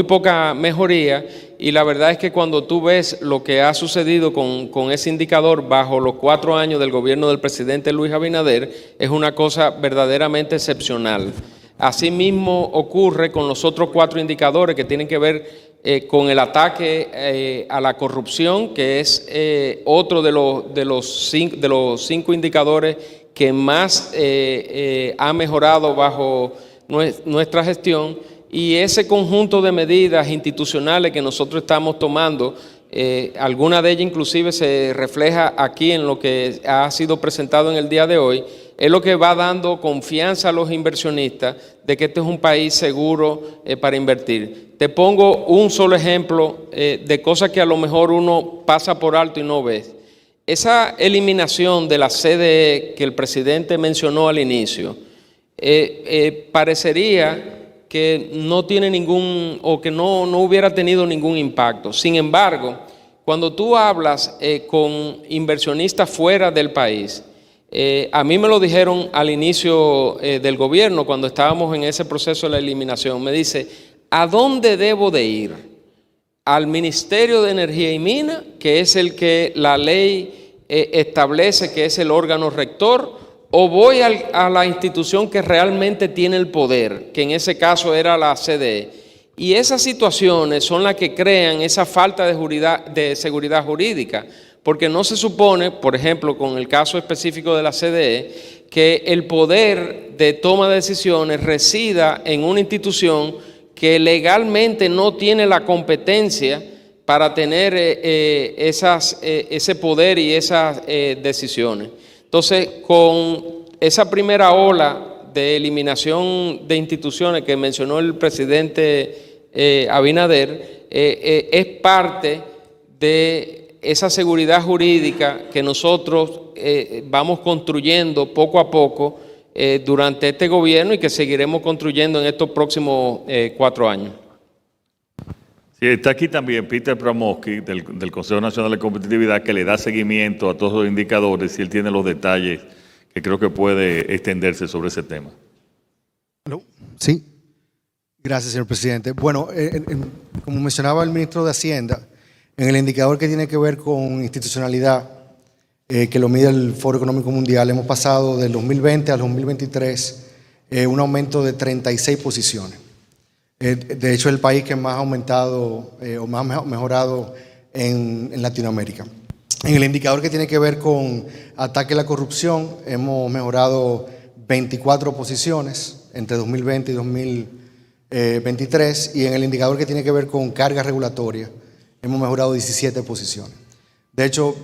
poca mejoría, y la verdad es que cuando tú ves lo que ha sucedido con ese indicador bajo los 4 años del gobierno del presidente Luis Abinader, es una cosa verdaderamente excepcional. Asimismo ocurre con los otros 4 indicadores que tienen que ver con el ataque a la corrupción, que es otro de los 5 indicadores que más ha mejorado bajo nuestra gestión, y ese conjunto de medidas institucionales que nosotros estamos tomando, alguna de ellas inclusive se refleja aquí en lo que ha sido presentado en el día de hoy, es lo que va dando confianza a los inversionistas de que este es un país seguro para invertir. Te pongo un solo ejemplo de cosas que a lo mejor uno pasa por alto y no ve. Esa eliminación de la CDE que el presidente mencionó al inicio, parecería que no tiene ningún, o que no hubiera tenido ningún impacto. Sin embargo, cuando tú hablas con inversionistas fuera del país, a mí me lo dijeron al inicio del gobierno, cuando estábamos en ese proceso de la eliminación, me dice, ¿a dónde debo de ir? ¿Al Ministerio de Energía y Minas, que es el que la ley establece que es el órgano rector, o voy a la institución que realmente tiene el poder, que en ese caso era la CDE? Y esas situaciones son las que crean esa falta de seguridad jurídica, porque no se supone, por ejemplo, con el caso específico de la CDE, que el poder de toma de decisiones resida en una institución que legalmente no tiene la competencia para tener ese poder y esas decisiones. Entonces, con esa primera ola de eliminación de instituciones que mencionó el presidente Abinader, es parte de esa seguridad jurídica que nosotros vamos construyendo poco a poco durante este gobierno y que seguiremos construyendo en estos próximos 4 años. Sí, está aquí también Peter Pramoski del Consejo Nacional de Competitividad, que le da seguimiento a todos los indicadores y él tiene los detalles que creo que puede extenderse sobre ese tema. ¿Aló? Sí. Gracias, señor presidente. Bueno, como mencionaba el ministro de Hacienda, en el indicador que tiene que ver con institucionalidad, que lo mide el Foro Económico Mundial, hemos pasado del 2020 al 2023 un aumento de 36 posiciones. De hecho, es el país que más ha aumentado o más ha mejorado en Latinoamérica. En el indicador que tiene que ver con ataque a la corrupción, hemos mejorado 24 posiciones entre 2020 y 2023. Y en el indicador que tiene que ver con carga regulatoria, hemos mejorado 17 posiciones. De hecho,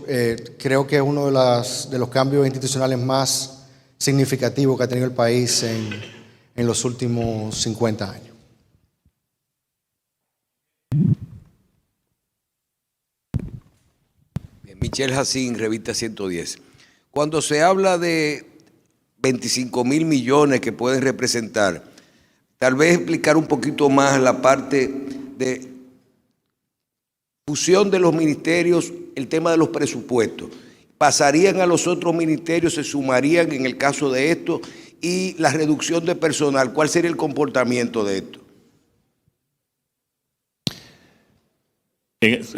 creo que es uno de los cambios institucionales más significativos que ha tenido el país en los últimos 50 años. Michelle Jacín, Revista 110. Cuando se habla de 25.000 millones que pueden representar, tal vez explicar un poquito más la parte de fusión de los ministerios, el tema de los presupuestos. ¿Pasarían a los otros ministerios, se sumarían en el caso de esto? Y la reducción de personal, ¿cuál sería el comportamiento de esto?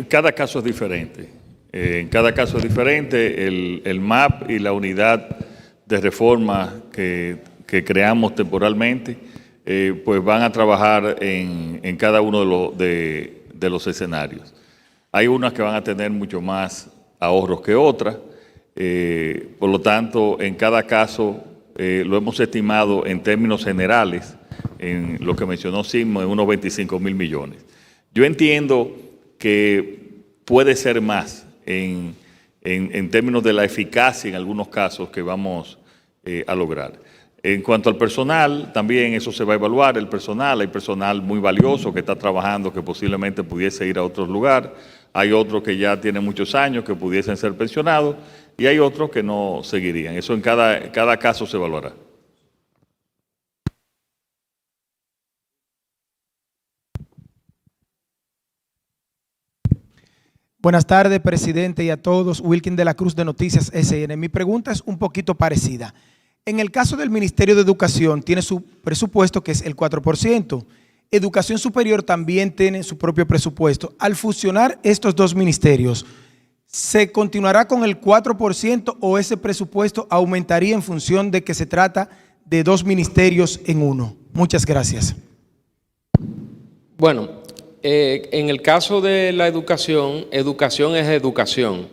Cada caso es diferente. En cada caso es diferente. El MAP y la unidad de reforma que creamos temporalmente, pues van a trabajar en cada uno de los escenarios. Hay unas que van a tener mucho más ahorros que otras. Por lo tanto, en cada caso lo hemos estimado en términos generales, en lo que mencionó Sismo, en unos 25.000 millones. Yo entiendo que puede ser más en términos de la eficacia en algunos casos que vamos a lograr. En cuanto al personal, también eso se va a evaluar. El personal, hay personal muy valioso que está trabajando, que posiblemente pudiese ir a otro lugar. Hay otros que ya tienen muchos años que pudiesen ser pensionados y hay otros que no seguirían. Eso en cada caso se evaluará. Buenas tardes, presidente, y a todos. Wilkin de la Cruz de Noticias SN. Mi pregunta es un poquito parecida. En el caso del Ministerio de Educación, tiene su presupuesto que es el 4%. Educación Superior también tiene su propio presupuesto. Al fusionar estos dos ministerios, ¿se continuará con el 4% o ese presupuesto aumentaría en función de que se trata de dos ministerios en uno? Muchas gracias. Bueno, en el caso de la educación, educación es educación.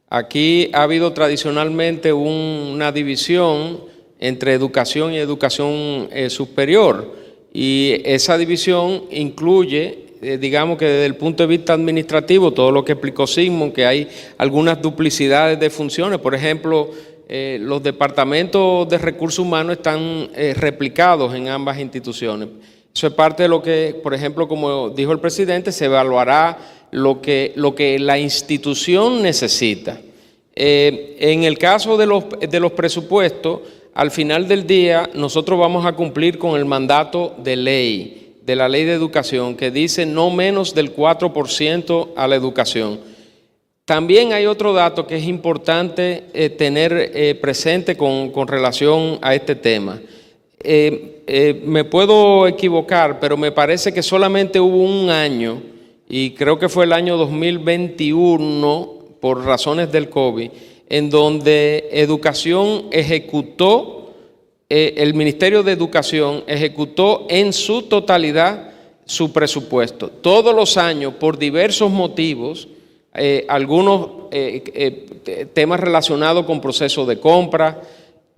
Aquí ha habido tradicionalmente una división entre educación y educación superior, y esa división incluye, digamos que desde el punto de vista administrativo, todo lo que explicó Sigmund, que hay algunas duplicidades de funciones. Por ejemplo, los departamentos de recursos humanos están replicados en ambas instituciones. Eso es parte de lo que, por ejemplo, como dijo el presidente, se evaluará lo que la institución necesita. En el caso de los presupuestos, al final del día nosotros vamos a cumplir con el mandato de ley, de la ley de educación, que dice no menos del 4% a la educación. También hay otro dato que es importante tener presente con relación a este tema. Me puedo equivocar, pero me parece que solamente hubo un año, y creo que fue el año 2021, por razones del COVID, en donde Educación ejecutó, el Ministerio de Educación ejecutó en su totalidad su presupuesto. Todos los años, por diversos motivos, algunos temas relacionados con procesos de compra,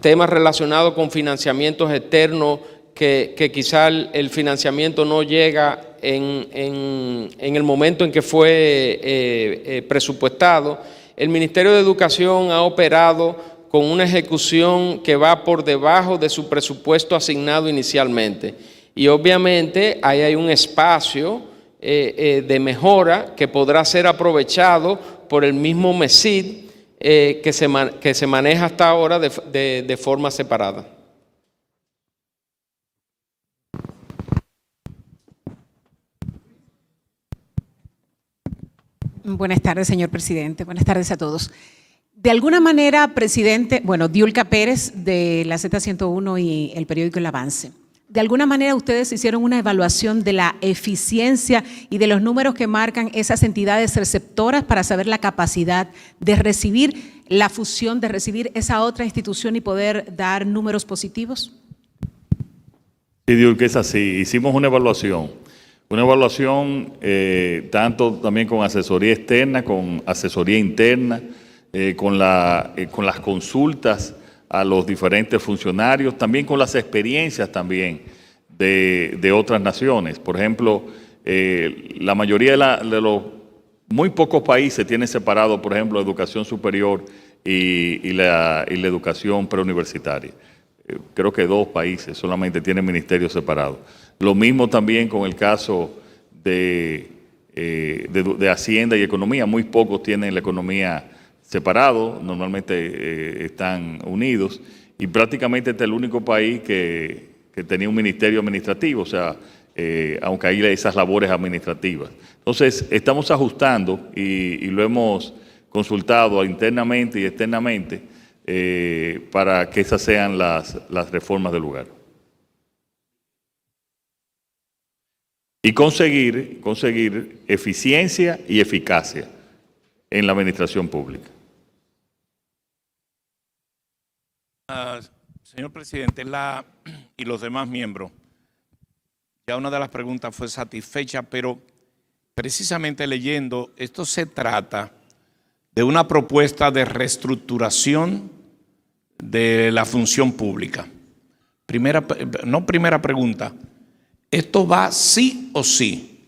temas relacionados con financiamientos externos, que quizá el financiamiento no llega en el momento en que fue presupuestado. El Ministerio de Educación ha operado con una ejecución que va por debajo de su presupuesto asignado inicialmente. Y obviamente ahí hay un espacio de mejora que podrá ser aprovechado por el mismo MESID que se maneja hasta ahora de forma separada. Buenas tardes, señor presidente. Buenas tardes a todos. De alguna manera, presidente, Diulca Pérez de la Z101 y el periódico El Avance. De alguna manera ustedes hicieron una evaluación de la eficiencia y de los números que marcan esas entidades receptoras para saber la capacidad de recibir la fusión, de recibir esa otra institución y poder dar números positivos. Sí, Diulca, es así. Hicimos una evaluación tanto también con asesoría externa, con asesoría interna, con las consultas a los diferentes funcionarios, también con las experiencias también de otras naciones. Por ejemplo, la mayoría de los muy pocos países tienen separado, por ejemplo, educación superior y la educación preuniversitaria. Creo que 2 países solamente tienen ministerios separados. Lo mismo también con el caso de Hacienda y Economía. Muy pocos tienen la economía separado, normalmente están unidos, y prácticamente este es el único país que tenía un ministerio administrativo, o sea, aunque hay esas labores administrativas. Entonces, estamos ajustando y lo hemos consultado internamente y externamente para que esas sean las reformas del lugar. Y conseguir eficiencia y eficacia en la administración pública. Señor presidente, y los demás miembros, ya una de las preguntas fue satisfecha, pero precisamente leyendo, esto se trata de una propuesta de reestructuración de la función pública. Primera pregunta, ¿esto va sí o sí?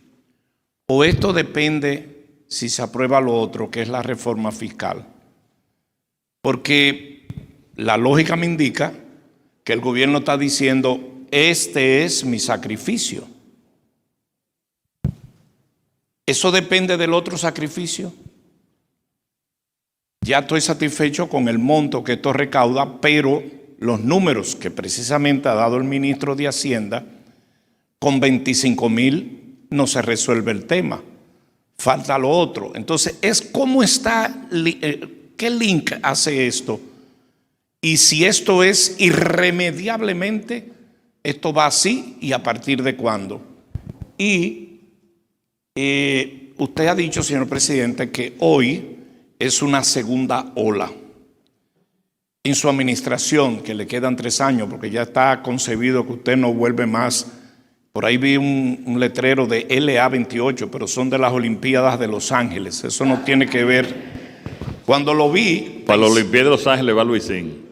¿O esto depende si se aprueba lo otro, que es la reforma fiscal? Porque la lógica me indica que el gobierno está diciendo, este es mi sacrificio. ¿Eso depende del otro sacrificio? Ya estoy satisfecho con el monto que esto recauda, pero los números que precisamente ha dado el ministro de Hacienda, con 25,000 no se resuelve el tema. Falta lo otro. Entonces, ¿cómo está? ¿Qué link hace esto? Y si esto es irremediablemente, esto va así, ¿y a partir de cuándo? Y usted ha dicho, señor presidente, que hoy es una segunda ola. En su administración, que le quedan 3 años, porque ya está concebido que usted no vuelve más. Por ahí vi un letrero de LA28, pero son de las Olimpiadas de Los Ángeles. Eso no tiene que ver Cuando lo vi... Para los Olimpiadas de Los Ángeles va Luisín.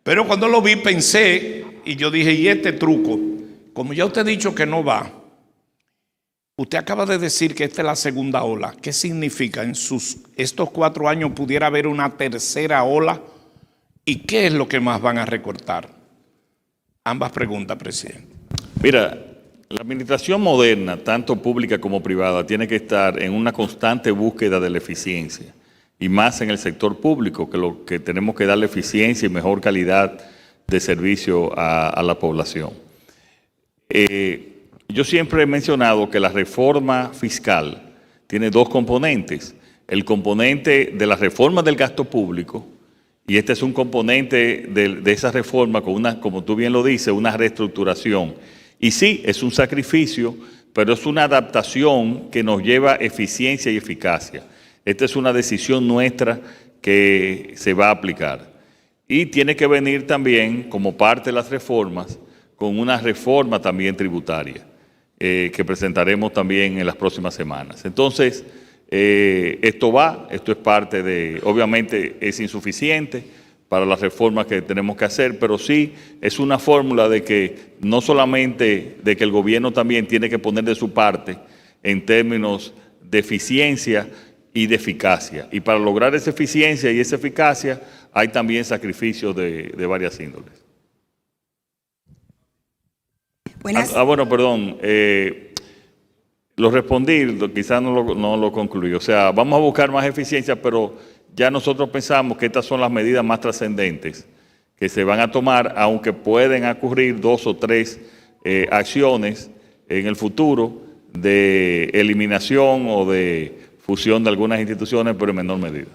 Pero cuando lo vi pensé, y yo dije, ¿y este truco? Como ya usted ha dicho que no va, usted acaba de decir que esta es la segunda ola. ¿Qué significa? En estos 4 años pudiera haber una tercera ola. ¿Y qué es lo que más van a recortar? Ambas preguntas, presidente. Mira, la administración moderna, tanto pública como privada, tiene que estar en una constante búsqueda de la eficiencia. Y más en el sector público, que lo que tenemos que darle eficiencia y mejor calidad de servicio a la población. Yo siempre he mencionado que la reforma fiscal tiene 2 componentes. El componente de la reforma del gasto público, y este es un componente de esa reforma con una, como tú bien lo dices, una reestructuración. Y sí, es un sacrificio, pero es una adaptación que nos lleva eficiencia y eficacia. Esta es una decisión nuestra que se va a aplicar. Y tiene que venir también, como parte de las reformas, con una reforma también tributaria, que presentaremos también en las próximas semanas. Entonces, esto es parte de, obviamente es insuficiente para las reformas que tenemos que hacer, pero sí es una fórmula de que no solamente de que el gobierno también tiene que poner de su parte en términos de eficiencia y de eficacia. Y para lograr esa eficiencia y esa eficacia hay también sacrificios de varias índoles. Bueno, perdón. Lo respondí, quizás no lo concluí. O sea, vamos a buscar más eficiencia, pero ya nosotros pensamos que estas son las medidas más trascendentes que se van a tomar, aunque pueden ocurrir 2 o 3 acciones en el futuro de eliminación o de fusión de algunas instituciones, pero en menor medida.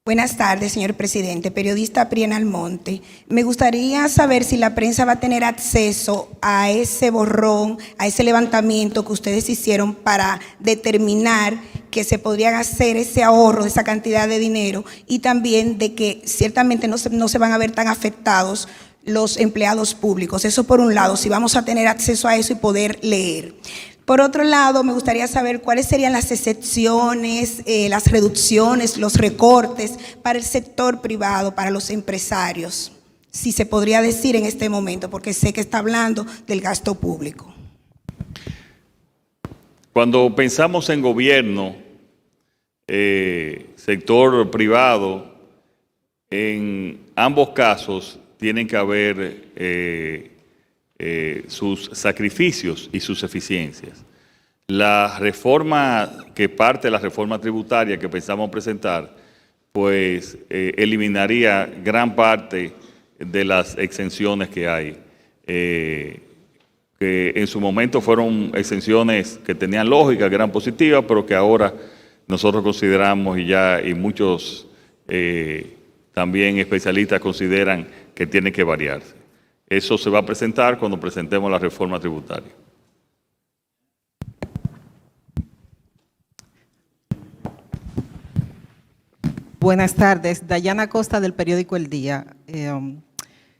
Buenas tardes, señor presidente. Periodista Priena Almonte. Me gustaría saber si la prensa va a tener acceso a ese borrón, a ese levantamiento que ustedes hicieron para determinar que se podrían hacer ese ahorro de esa cantidad de dinero y también de que ciertamente no se van a ver tan afectados los empleados públicos. Eso por un lado, si vamos a tener acceso a eso y poder leer. Por otro lado, me gustaría saber cuáles serían las excepciones, las reducciones, los recortes para el sector privado, para los empresarios, si se podría decir en este momento, porque sé que está hablando del gasto público. Cuando pensamos en gobierno, sector privado, en ambos casos tienen que haber sus sacrificios y sus eficiencias. La reforma, que parte de la reforma tributaria que pensamos presentar, pues eliminaría gran parte de las exenciones que hay, que en su momento fueron exenciones que tenían lógica, que eran positivas, pero que ahora nosotros consideramos y muchos también especialistas consideran que tienen que variarse. Eso se va a presentar cuando presentemos la reforma tributaria. Buenas tardes, Dayana Costa del periódico El Día.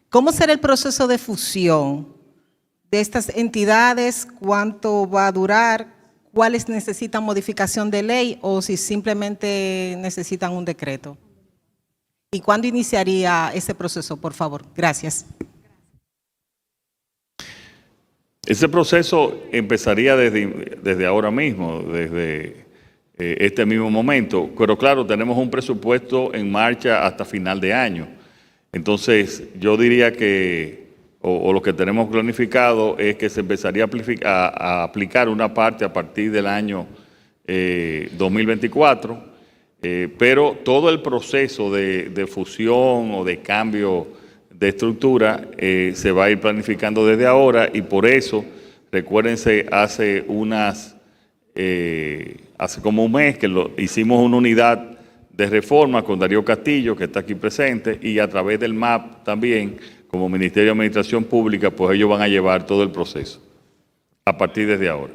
¿Cómo será el proceso de fusión de estas entidades? ¿Cuánto va a durar? ¿Cuáles necesitan modificación de ley o si simplemente necesitan un decreto? ¿Y cuándo iniciaría ese proceso, por favor? Gracias. Ese proceso empezaría desde ahora mismo, desde este mismo momento, pero claro, tenemos un presupuesto en marcha hasta final de año. Entonces, yo diría que, o lo que tenemos planificado es que se empezaría a aplicar una parte a partir del año 2024, pero todo el proceso de fusión o de cambio de estructura se va a ir planificando desde ahora y por eso, recuérdense, hace como un mes que hicimos una unidad de reforma con Darío Castillo, que está aquí presente, y a través del MAP también, como Ministerio de Administración Pública, pues ellos van a llevar todo el proceso a partir desde ahora.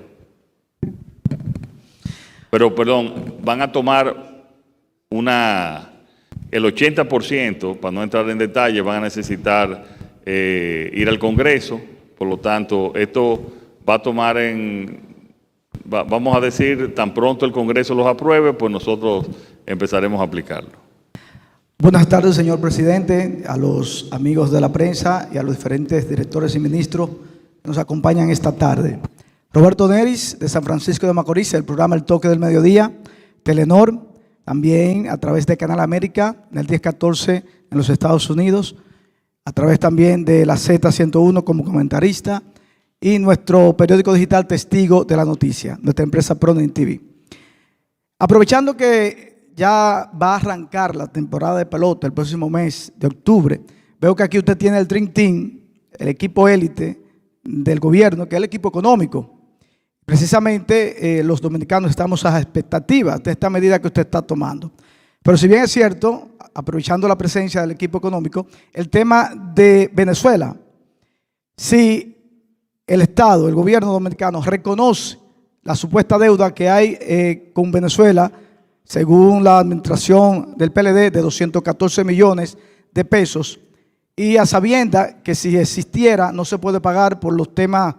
Pero, perdón, van a tomar el 80%, para no entrar en detalle, van a necesitar ir al Congreso. Por lo tanto, esto va a tomar vamos a decir, tan pronto el Congreso los apruebe, pues nosotros empezaremos a aplicarlo. Buenas tardes, señor presidente, a los amigos de la prensa y a los diferentes directores y ministros que nos acompañan esta tarde. Roberto Neris, de San Francisco de Macorís, del programa El Toque del Mediodía, Telenor, también a través de Canal América, en el 1014 en los Estados Unidos, a través también de la Z101 como comentarista, y nuestro periódico digital Testigo de la Noticia, nuestra empresa Pronin TV. Aprovechando que ya va a arrancar la temporada de pelota el próximo mes de octubre, veo que aquí usted tiene el Dream Team, el equipo élite del gobierno, que es el equipo económico. Precisamente los dominicanos estamos a expectativas de esta medida que usted está tomando. Pero si bien es cierto, aprovechando la presencia del equipo económico, el tema de Venezuela, si el Estado, el gobierno dominicano reconoce la supuesta deuda que hay con Venezuela, según la administración del PLD, de 214 millones de pesos, y a sabienda que si existiera no se puede pagar por los temas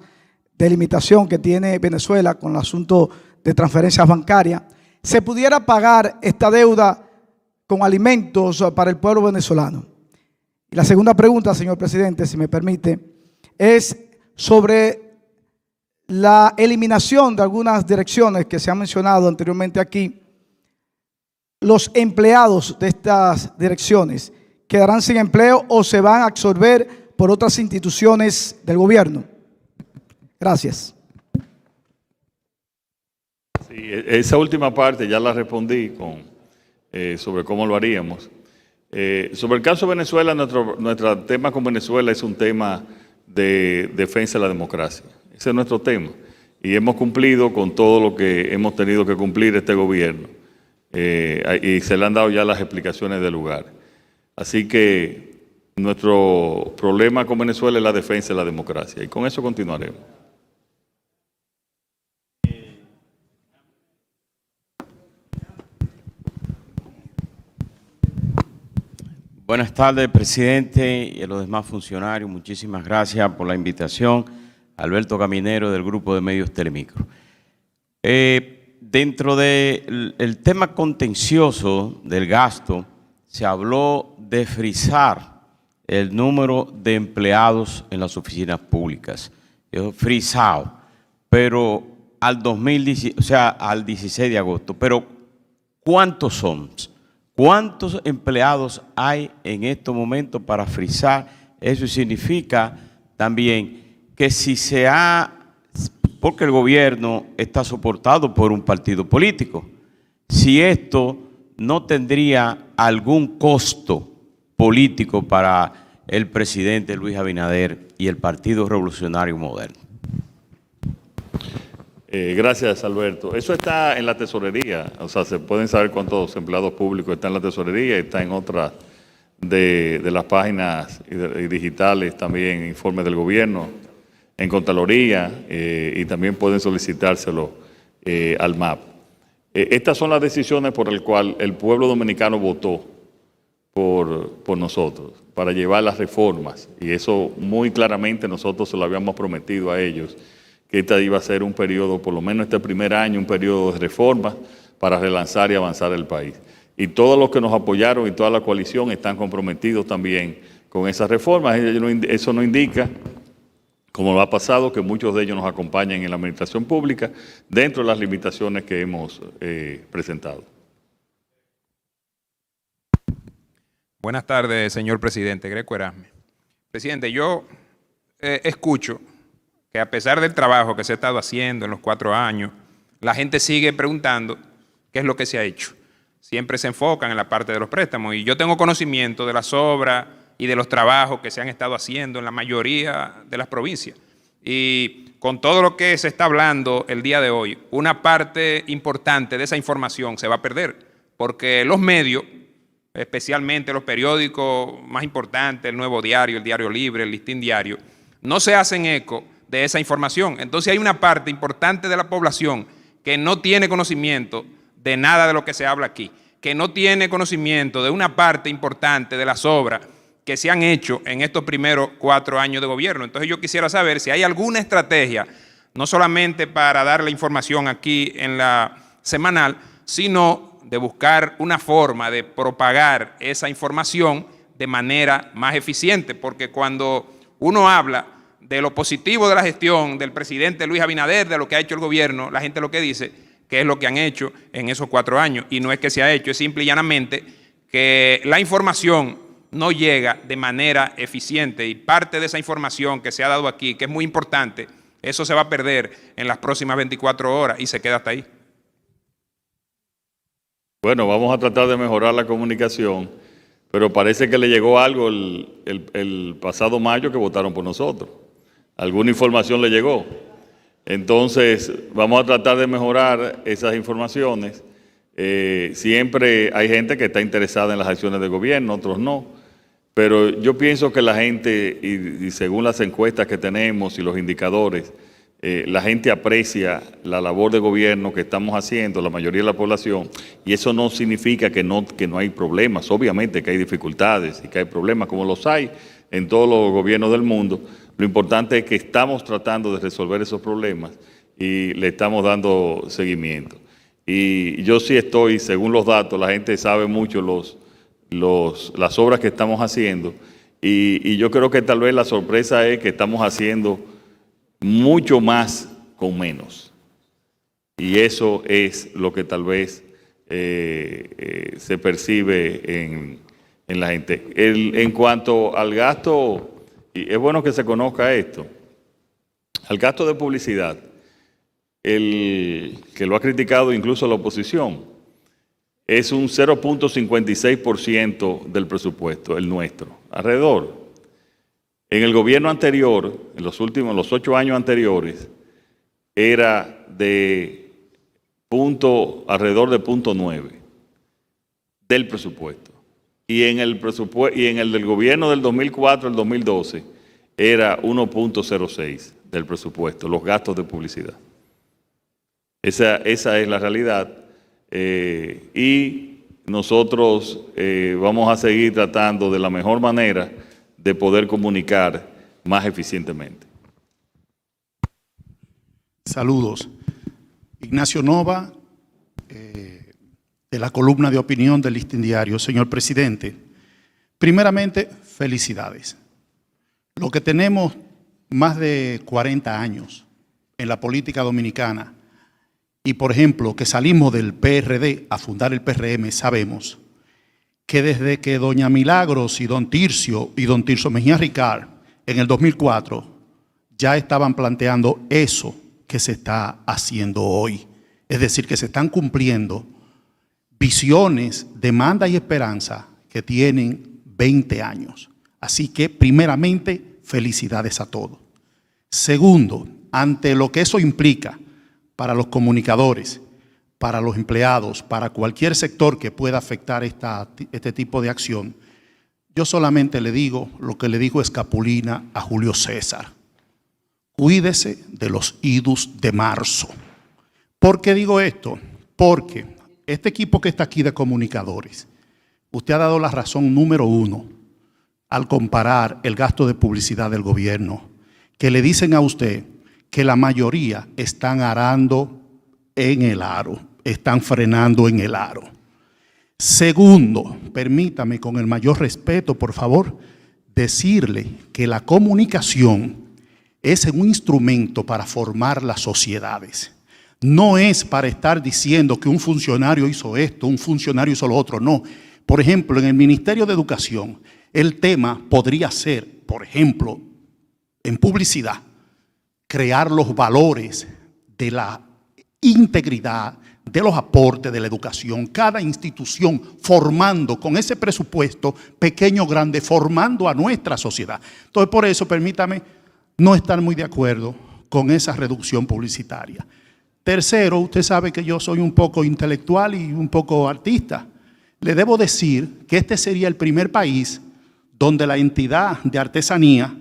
de limitación que tiene Venezuela con el asunto de transferencias bancarias, se pudiera pagar esta deuda con alimentos para el pueblo venezolano. Y la segunda pregunta, señor presidente, si me permite, es sobre la eliminación de algunas direcciones que se han mencionado anteriormente aquí. Los empleados de estas direcciones quedarán sin empleo o se van a absorber por otras instituciones del gobierno. Gracias. Sí, esa última parte ya la respondí sobre cómo lo haríamos. Sobre el caso de Venezuela, nuestro tema con Venezuela es un tema de defensa de la democracia. Ese es nuestro tema. Y hemos cumplido con todo lo que hemos tenido que cumplir este gobierno. Y se le han dado ya las explicaciones del lugar. Así que nuestro problema con Venezuela es la defensa de la democracia. Y con eso continuaremos. Buenas tardes, presidente, y a los demás funcionarios. Muchísimas gracias por la invitación. Alberto Caminero, del Grupo de Medios Telemicro. Dentro del tema contencioso del gasto, se habló de frizar el número de empleados en las oficinas públicas. Frizado, pero al 16 de agosto. Pero, ¿cuántos son? ¿Cuántos empleados hay en estos momentos para frizar? Eso significa también que porque el gobierno está soportado por un partido político, si esto no tendría algún costo político para el presidente Luis Abinader y el Partido Revolucionario Moderno. Gracias, Alberto. Eso está en la tesorería, o sea, se pueden saber cuántos empleados públicos están en la tesorería y está en otras de las páginas y digitales, también informes del gobierno, en Contraloría, y también pueden solicitárselo al MAP. Estas son las decisiones por las cuales el pueblo dominicano votó por nosotros, para llevar las reformas, y eso muy claramente nosotros se lo habíamos prometido a ellos, que esta iba a ser un periodo, por lo menos este primer año, un periodo de reformas para relanzar y avanzar el país. Y todos los que nos apoyaron y toda la coalición están comprometidos también con esas reformas. Eso no indica, como lo ha pasado, que muchos de ellos nos acompañan en la administración pública dentro de las limitaciones que hemos presentado. Buenas tardes, señor presidente. Greco Erasme. Presidente, yo escucho que a pesar del trabajo que se ha estado haciendo en los 4 años, la gente sigue preguntando qué es lo que se ha hecho. Siempre se enfocan en la parte de los préstamos y yo tengo conocimiento de las obras y de los trabajos que se han estado haciendo en la mayoría de las provincias. Y con todo lo que se está hablando el día de hoy, una parte importante de esa información se va a perder, porque los medios, especialmente los periódicos más importantes, el Nuevo Diario, el Diario Libre, el Listín Diario, no se hacen eco de esa información. Entonces hay una parte importante de la población que no tiene conocimiento de nada de lo que se habla aquí, que no tiene conocimiento de una parte importante de las obras que se han hecho en estos primeros 4 años de gobierno. Entonces yo quisiera saber si hay alguna estrategia, no solamente para dar la información aquí en la semanal, sino de buscar una forma de propagar esa información de manera más eficiente, porque cuando uno habla de lo positivo de la gestión del presidente Luis Abinader, de lo que ha hecho el gobierno, la gente lo que dice que es lo que han hecho en esos 4 años, y no es que se ha hecho, es simple y llanamente que la información no llega de manera eficiente, y parte de esa información que se ha dado aquí, que es muy importante, eso se va a perder en las próximas 24 horas y se queda hasta ahí. Bueno, vamos a tratar de mejorar la comunicación, pero parece que le llegó algo el pasado mayo que votaron por nosotros. Alguna información le llegó. Entonces, vamos a tratar de mejorar esas informaciones. Siempre hay gente que está interesada en las acciones del gobierno, otros no. Pero yo pienso que la gente, y según las encuestas que tenemos y los indicadores, la gente aprecia la labor de gobierno que estamos haciendo, la mayoría de la población, y eso no significa que no hay problemas. Obviamente que hay dificultades y que hay problemas, como los hay en todos los gobiernos del mundo. Lo importante es que estamos tratando de resolver esos problemas y le estamos dando seguimiento. Y yo sí estoy, según los datos, la gente sabe mucho las obras que estamos haciendo, y yo creo que tal vez la sorpresa es que estamos haciendo mucho más con menos, y eso es lo que tal vez se percibe en la gente. En cuanto al gasto, y es bueno que se conozca esto, al gasto de publicidad, que lo ha criticado incluso la oposición, es un 0.56% del presupuesto, el nuestro, alrededor. En el gobierno anterior, en los 8 años anteriores, era de alrededor de 0.9 del presupuesto. Y en el del gobierno del 2004 al 2012 era 1.06 del presupuesto, los gastos de publicidad. Esa es la realidad. Y nosotros vamos a seguir tratando de la mejor manera de poder comunicar más eficientemente. Saludos. Ignacio Nova, de la columna de opinión del Listín Diario. Señor presidente, primeramente, felicidades. Lo que tenemos más de 40 años en la política dominicana, y por ejemplo, que salimos del PRD a fundar el PRM, sabemos que desde que doña Milagros y don Tircio Mejía Ricard en el 2004 ya estaban planteando eso que se está haciendo hoy. Es decir, que se están cumpliendo visiones, demandas y esperanza que tienen 20 años. Así que, primeramente, felicidades a todos. Segundo, ante lo que eso implica para los comunicadores, para los empleados, para cualquier sector que pueda afectar este tipo de acción, yo solamente le digo lo que le dijo Escapulina a Julio César: cuídese de los idus de marzo. ¿Por qué digo esto? Porque este equipo que está aquí de comunicadores, usted ha dado la razón número 1 al comparar el gasto de publicidad del gobierno, que le dicen a usted que la mayoría están arando en el aro, están frenando en el aro. Segundo, permítame con el mayor respeto, por favor, decirle que la comunicación es un instrumento para formar las sociedades. No es para estar diciendo que un funcionario hizo esto, un funcionario hizo lo otro, no. Por ejemplo, en el Ministerio de Educación, el tema podría ser, por ejemplo, en publicidad, crear los valores de la integridad, de los aportes de la educación, cada institución formando con ese presupuesto, pequeño o grande, formando a nuestra sociedad. Entonces, por eso, permítame no estar muy de acuerdo con esa reducción publicitaria. Tercero, usted sabe que yo soy un poco intelectual y un poco artista. Le debo decir que este sería el primer país donde la entidad de artesanía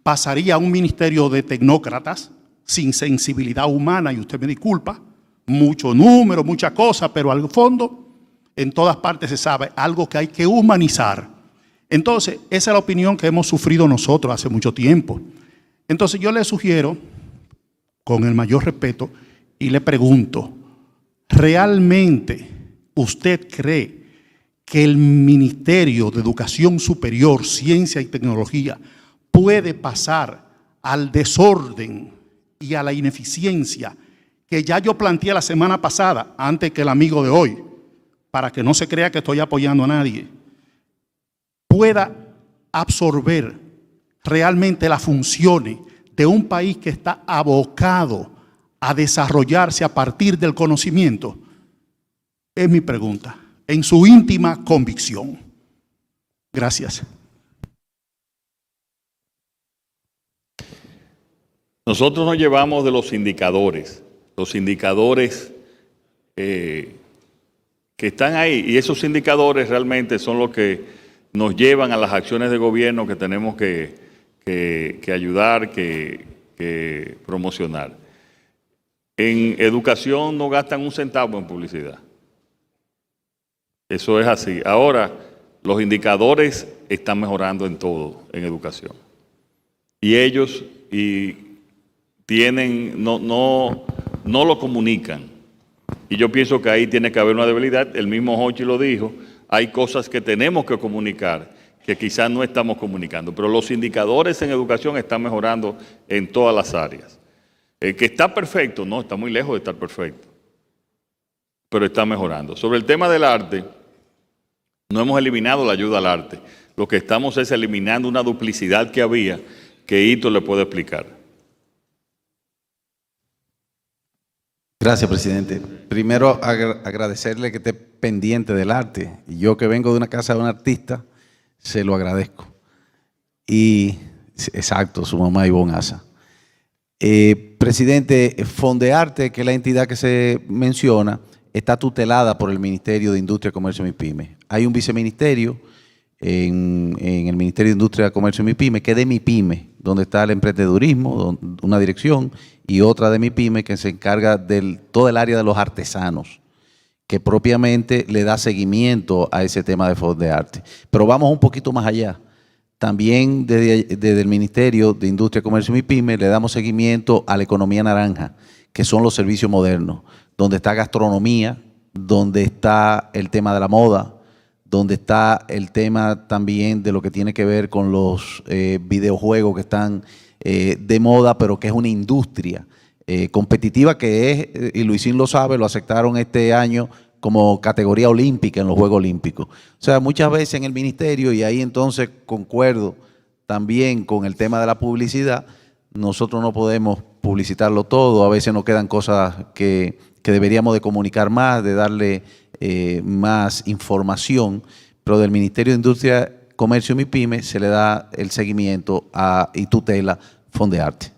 pasaría a un ministerio de tecnócratas sin sensibilidad humana, y usted me disculpa, mucho número, mucha cosa, pero al fondo, en todas partes se sabe algo que hay que humanizar. Entonces, esa es la opinión que hemos sufrido nosotros hace mucho tiempo. Entonces, yo le sugiero, con el mayor respeto, y le pregunto, ¿realmente ¿usted cree que el Ministerio de Educación Superior, Ciencia y Tecnología puede pasar al desorden y a la ineficiencia que ya yo planteé la semana pasada, antes que el amigo de hoy, para que no se crea que estoy apoyando a nadie, pueda absorber realmente las funciones de un país que está abocado a desarrollarse a partir del conocimiento? Es mi pregunta, en su íntima convicción. Gracias. Nosotros nos llevamos de los indicadores que están ahí, y esos indicadores realmente son los que nos llevan a las acciones de gobierno que tenemos que ayudar, que promocionar. En educación no gastan un centavo en publicidad. Eso es así. Ahora, los indicadores están mejorando en todo, en educación. Y ellos no lo comunican. Y yo pienso que ahí tiene que haber una debilidad. El mismo Hochi lo dijo, hay cosas que tenemos que comunicar que quizás no estamos comunicando, pero los indicadores en educación están mejorando en todas las áreas. Que está perfecto, no, está muy lejos de estar perfecto, pero está mejorando. Sobre el tema del arte, no hemos eliminado la ayuda al arte. Lo que estamos es eliminando una duplicidad que había, que Hito le puede explicar. Gracias, presidente. Primero, agradecerle que esté pendiente del arte. Y yo que vengo de una casa de un artista, se lo agradezco. Y, exacto, su mamá Ivonne Asa. Presidente, Fondearte, que es la entidad que se menciona, está tutelada por el Ministerio de Industria, Comercio y MIPYME. Hay un viceministerio en el Ministerio de Industria, Comercio y MIPYME, que es de MIPYME, donde está el emprendedurismo, una dirección, y otra de MIPYME que se encarga de todo el área de los artesanos, que propiamente le da seguimiento a ese tema de Fondearte. Pero vamos un poquito más allá. También desde el Ministerio de Industria, Comercio y MIPYME le damos seguimiento a la economía naranja, que son los servicios modernos, donde está gastronomía, donde está el tema de la moda, donde está el tema también de lo que tiene que ver con los videojuegos que están de moda, pero que es una industria competitiva que es, y Luisín lo sabe, lo aceptaron este año como categoría olímpica en los Juegos Olímpicos. O sea, muchas veces en el ministerio, y ahí entonces concuerdo también con el tema de la publicidad, nosotros no podemos publicitarlo todo, a veces nos quedan cosas que deberíamos de comunicar más, de darle más información, pero del Ministerio de Industria, Comercio y MIPYME se le da el seguimiento y tutela Fondearte.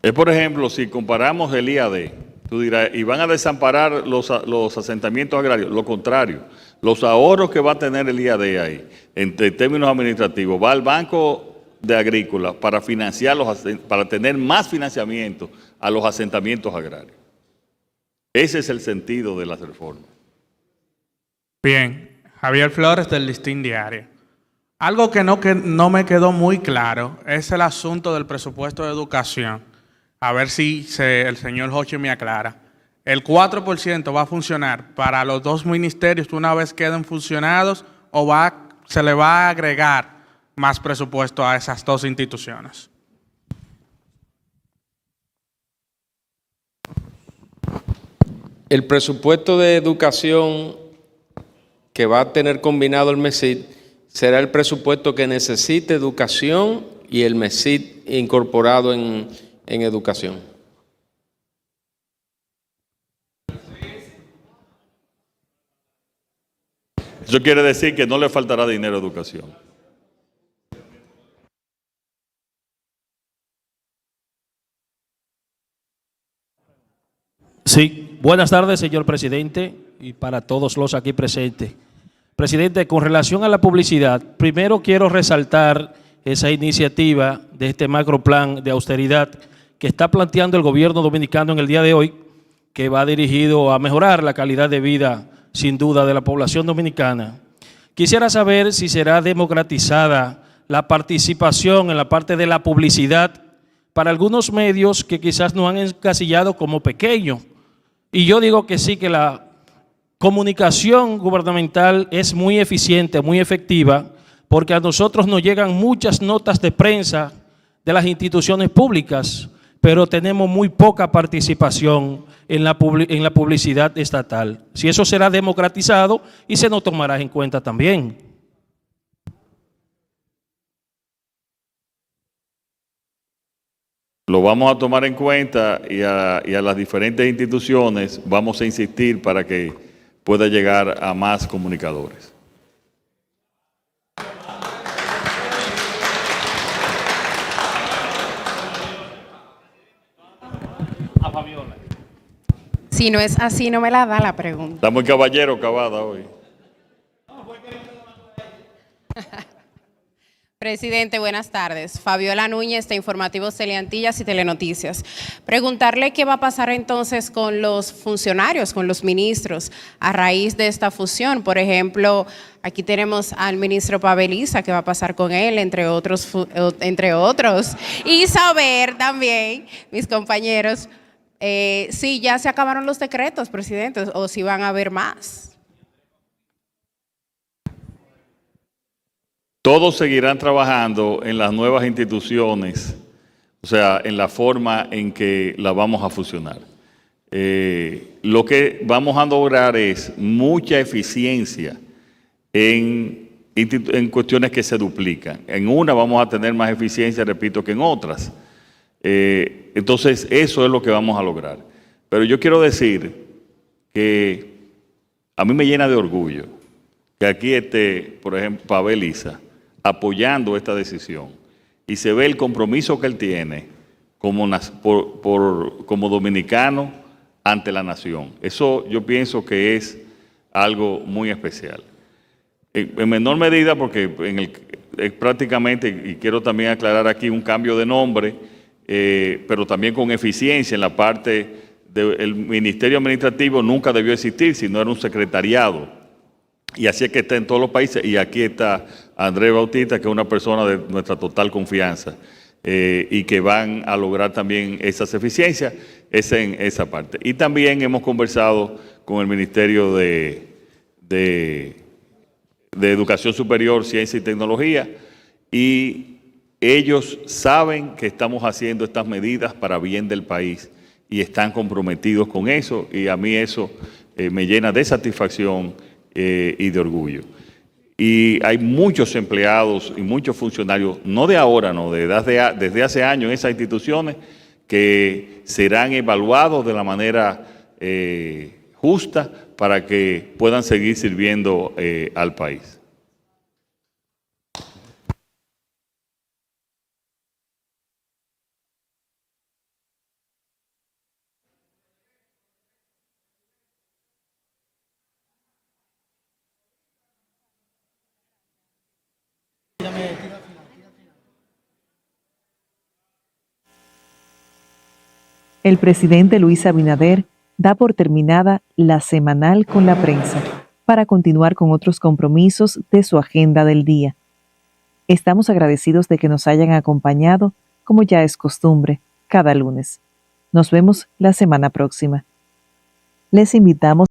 Es, por ejemplo, si comparamos el IAD, tú dirás, ¿y van a desamparar los asentamientos agrarios? Lo contrario, los ahorros que va a tener el IAD ahí, en términos administrativos, va al Banco de Agrícola para financiar para tener más financiamiento a los asentamientos agrarios. Ese es el sentido de las reformas. Bien, Javier Flores del Listín Diario. Algo que no me quedó muy claro es el asunto del presupuesto de educación. A ver si el señor Hochi me aclara. ¿El 4% va a funcionar para los dos ministerios una vez queden funcionados o se le va a agregar más presupuesto a esas dos instituciones? El presupuesto de educación que va a tener combinado el MESID será el presupuesto que necesite educación y el MESID incorporado en educación. Eso quiere decir que no le faltará dinero a educación. Sí, buenas tardes, señor presidente, y para todos los aquí presentes. Presidente, con relación a la publicidad, primero quiero resaltar esa iniciativa de este macroplan de austeridad que está planteando el gobierno dominicano en el día de hoy, que va dirigido a mejorar la calidad de vida, sin duda, de la población dominicana. Quisiera saber si será democratizada la participación en la parte de la publicidad para algunos medios que quizás no han encasillado como pequeños, Y yo digo que sí, que la comunicación gubernamental es muy eficiente, muy efectiva, porque a nosotros nos llegan muchas notas de prensa de las instituciones públicas, pero tenemos muy poca participación en la publicidad estatal. Si eso será democratizado y se nos tomará en cuenta también. Lo vamos a tomar en cuenta y a las diferentes instituciones vamos a insistir para que pueda llegar a más comunicadores. Si no es así, no me la da la pregunta. Está muy caballero Cavada hoy. Presidente, buenas tardes. Fabiola Núñez, de Informativos Teleantillas y Telenoticias. Preguntarle qué va a pasar entonces con los funcionarios, con los ministros, a raíz de esta fusión. Por ejemplo, aquí tenemos al ministro Paveliza, ¿qué va a pasar con él, entre otros? Y saber también, mis compañeros, si ya se acabaron los decretos, presidente, o si van a haber más. Todos seguirán trabajando en las nuevas instituciones, o sea, en la forma en que la vamos a fusionar. Lo que vamos a lograr es mucha eficiencia en cuestiones que se duplican. En una vamos a tener más eficiencia, repito, que en otras. Entonces, eso es lo que vamos a lograr. Pero yo quiero decir que a mí me llena de orgullo que aquí esté, por ejemplo, Paveliza, apoyando esta decisión, y se ve el compromiso que él tiene como dominicano ante la nación. Eso yo pienso que es algo muy especial. En menor medida porque es prácticamente, y quiero también aclarar aquí, un cambio de nombre, pero también con eficiencia en la parte del Ministerio Administrativo nunca debió existir, sino era un secretariado. Y así es que está en todos los países, y aquí está Andrés Bautista, que es una persona de nuestra total confianza, y que van a lograr también esas eficiencias, en esa parte. Y también hemos conversado con el Ministerio de Educación Superior, Ciencia y Tecnología, y ellos saben que estamos haciendo estas medidas para bien del país, y están comprometidos con eso, y a mí eso me llena de satisfacción y de orgullo. Y hay muchos empleados y muchos funcionarios, no de ahora, no, desde hace años en esas instituciones, que serán evaluados de la manera justa para que puedan seguir sirviendo al país. El presidente Luis Abinader da por terminada la semanal con la prensa para continuar con otros compromisos de su agenda del día. Estamos agradecidos de que nos hayan acompañado, como ya es costumbre, cada lunes. Nos vemos la semana próxima. Les invitamos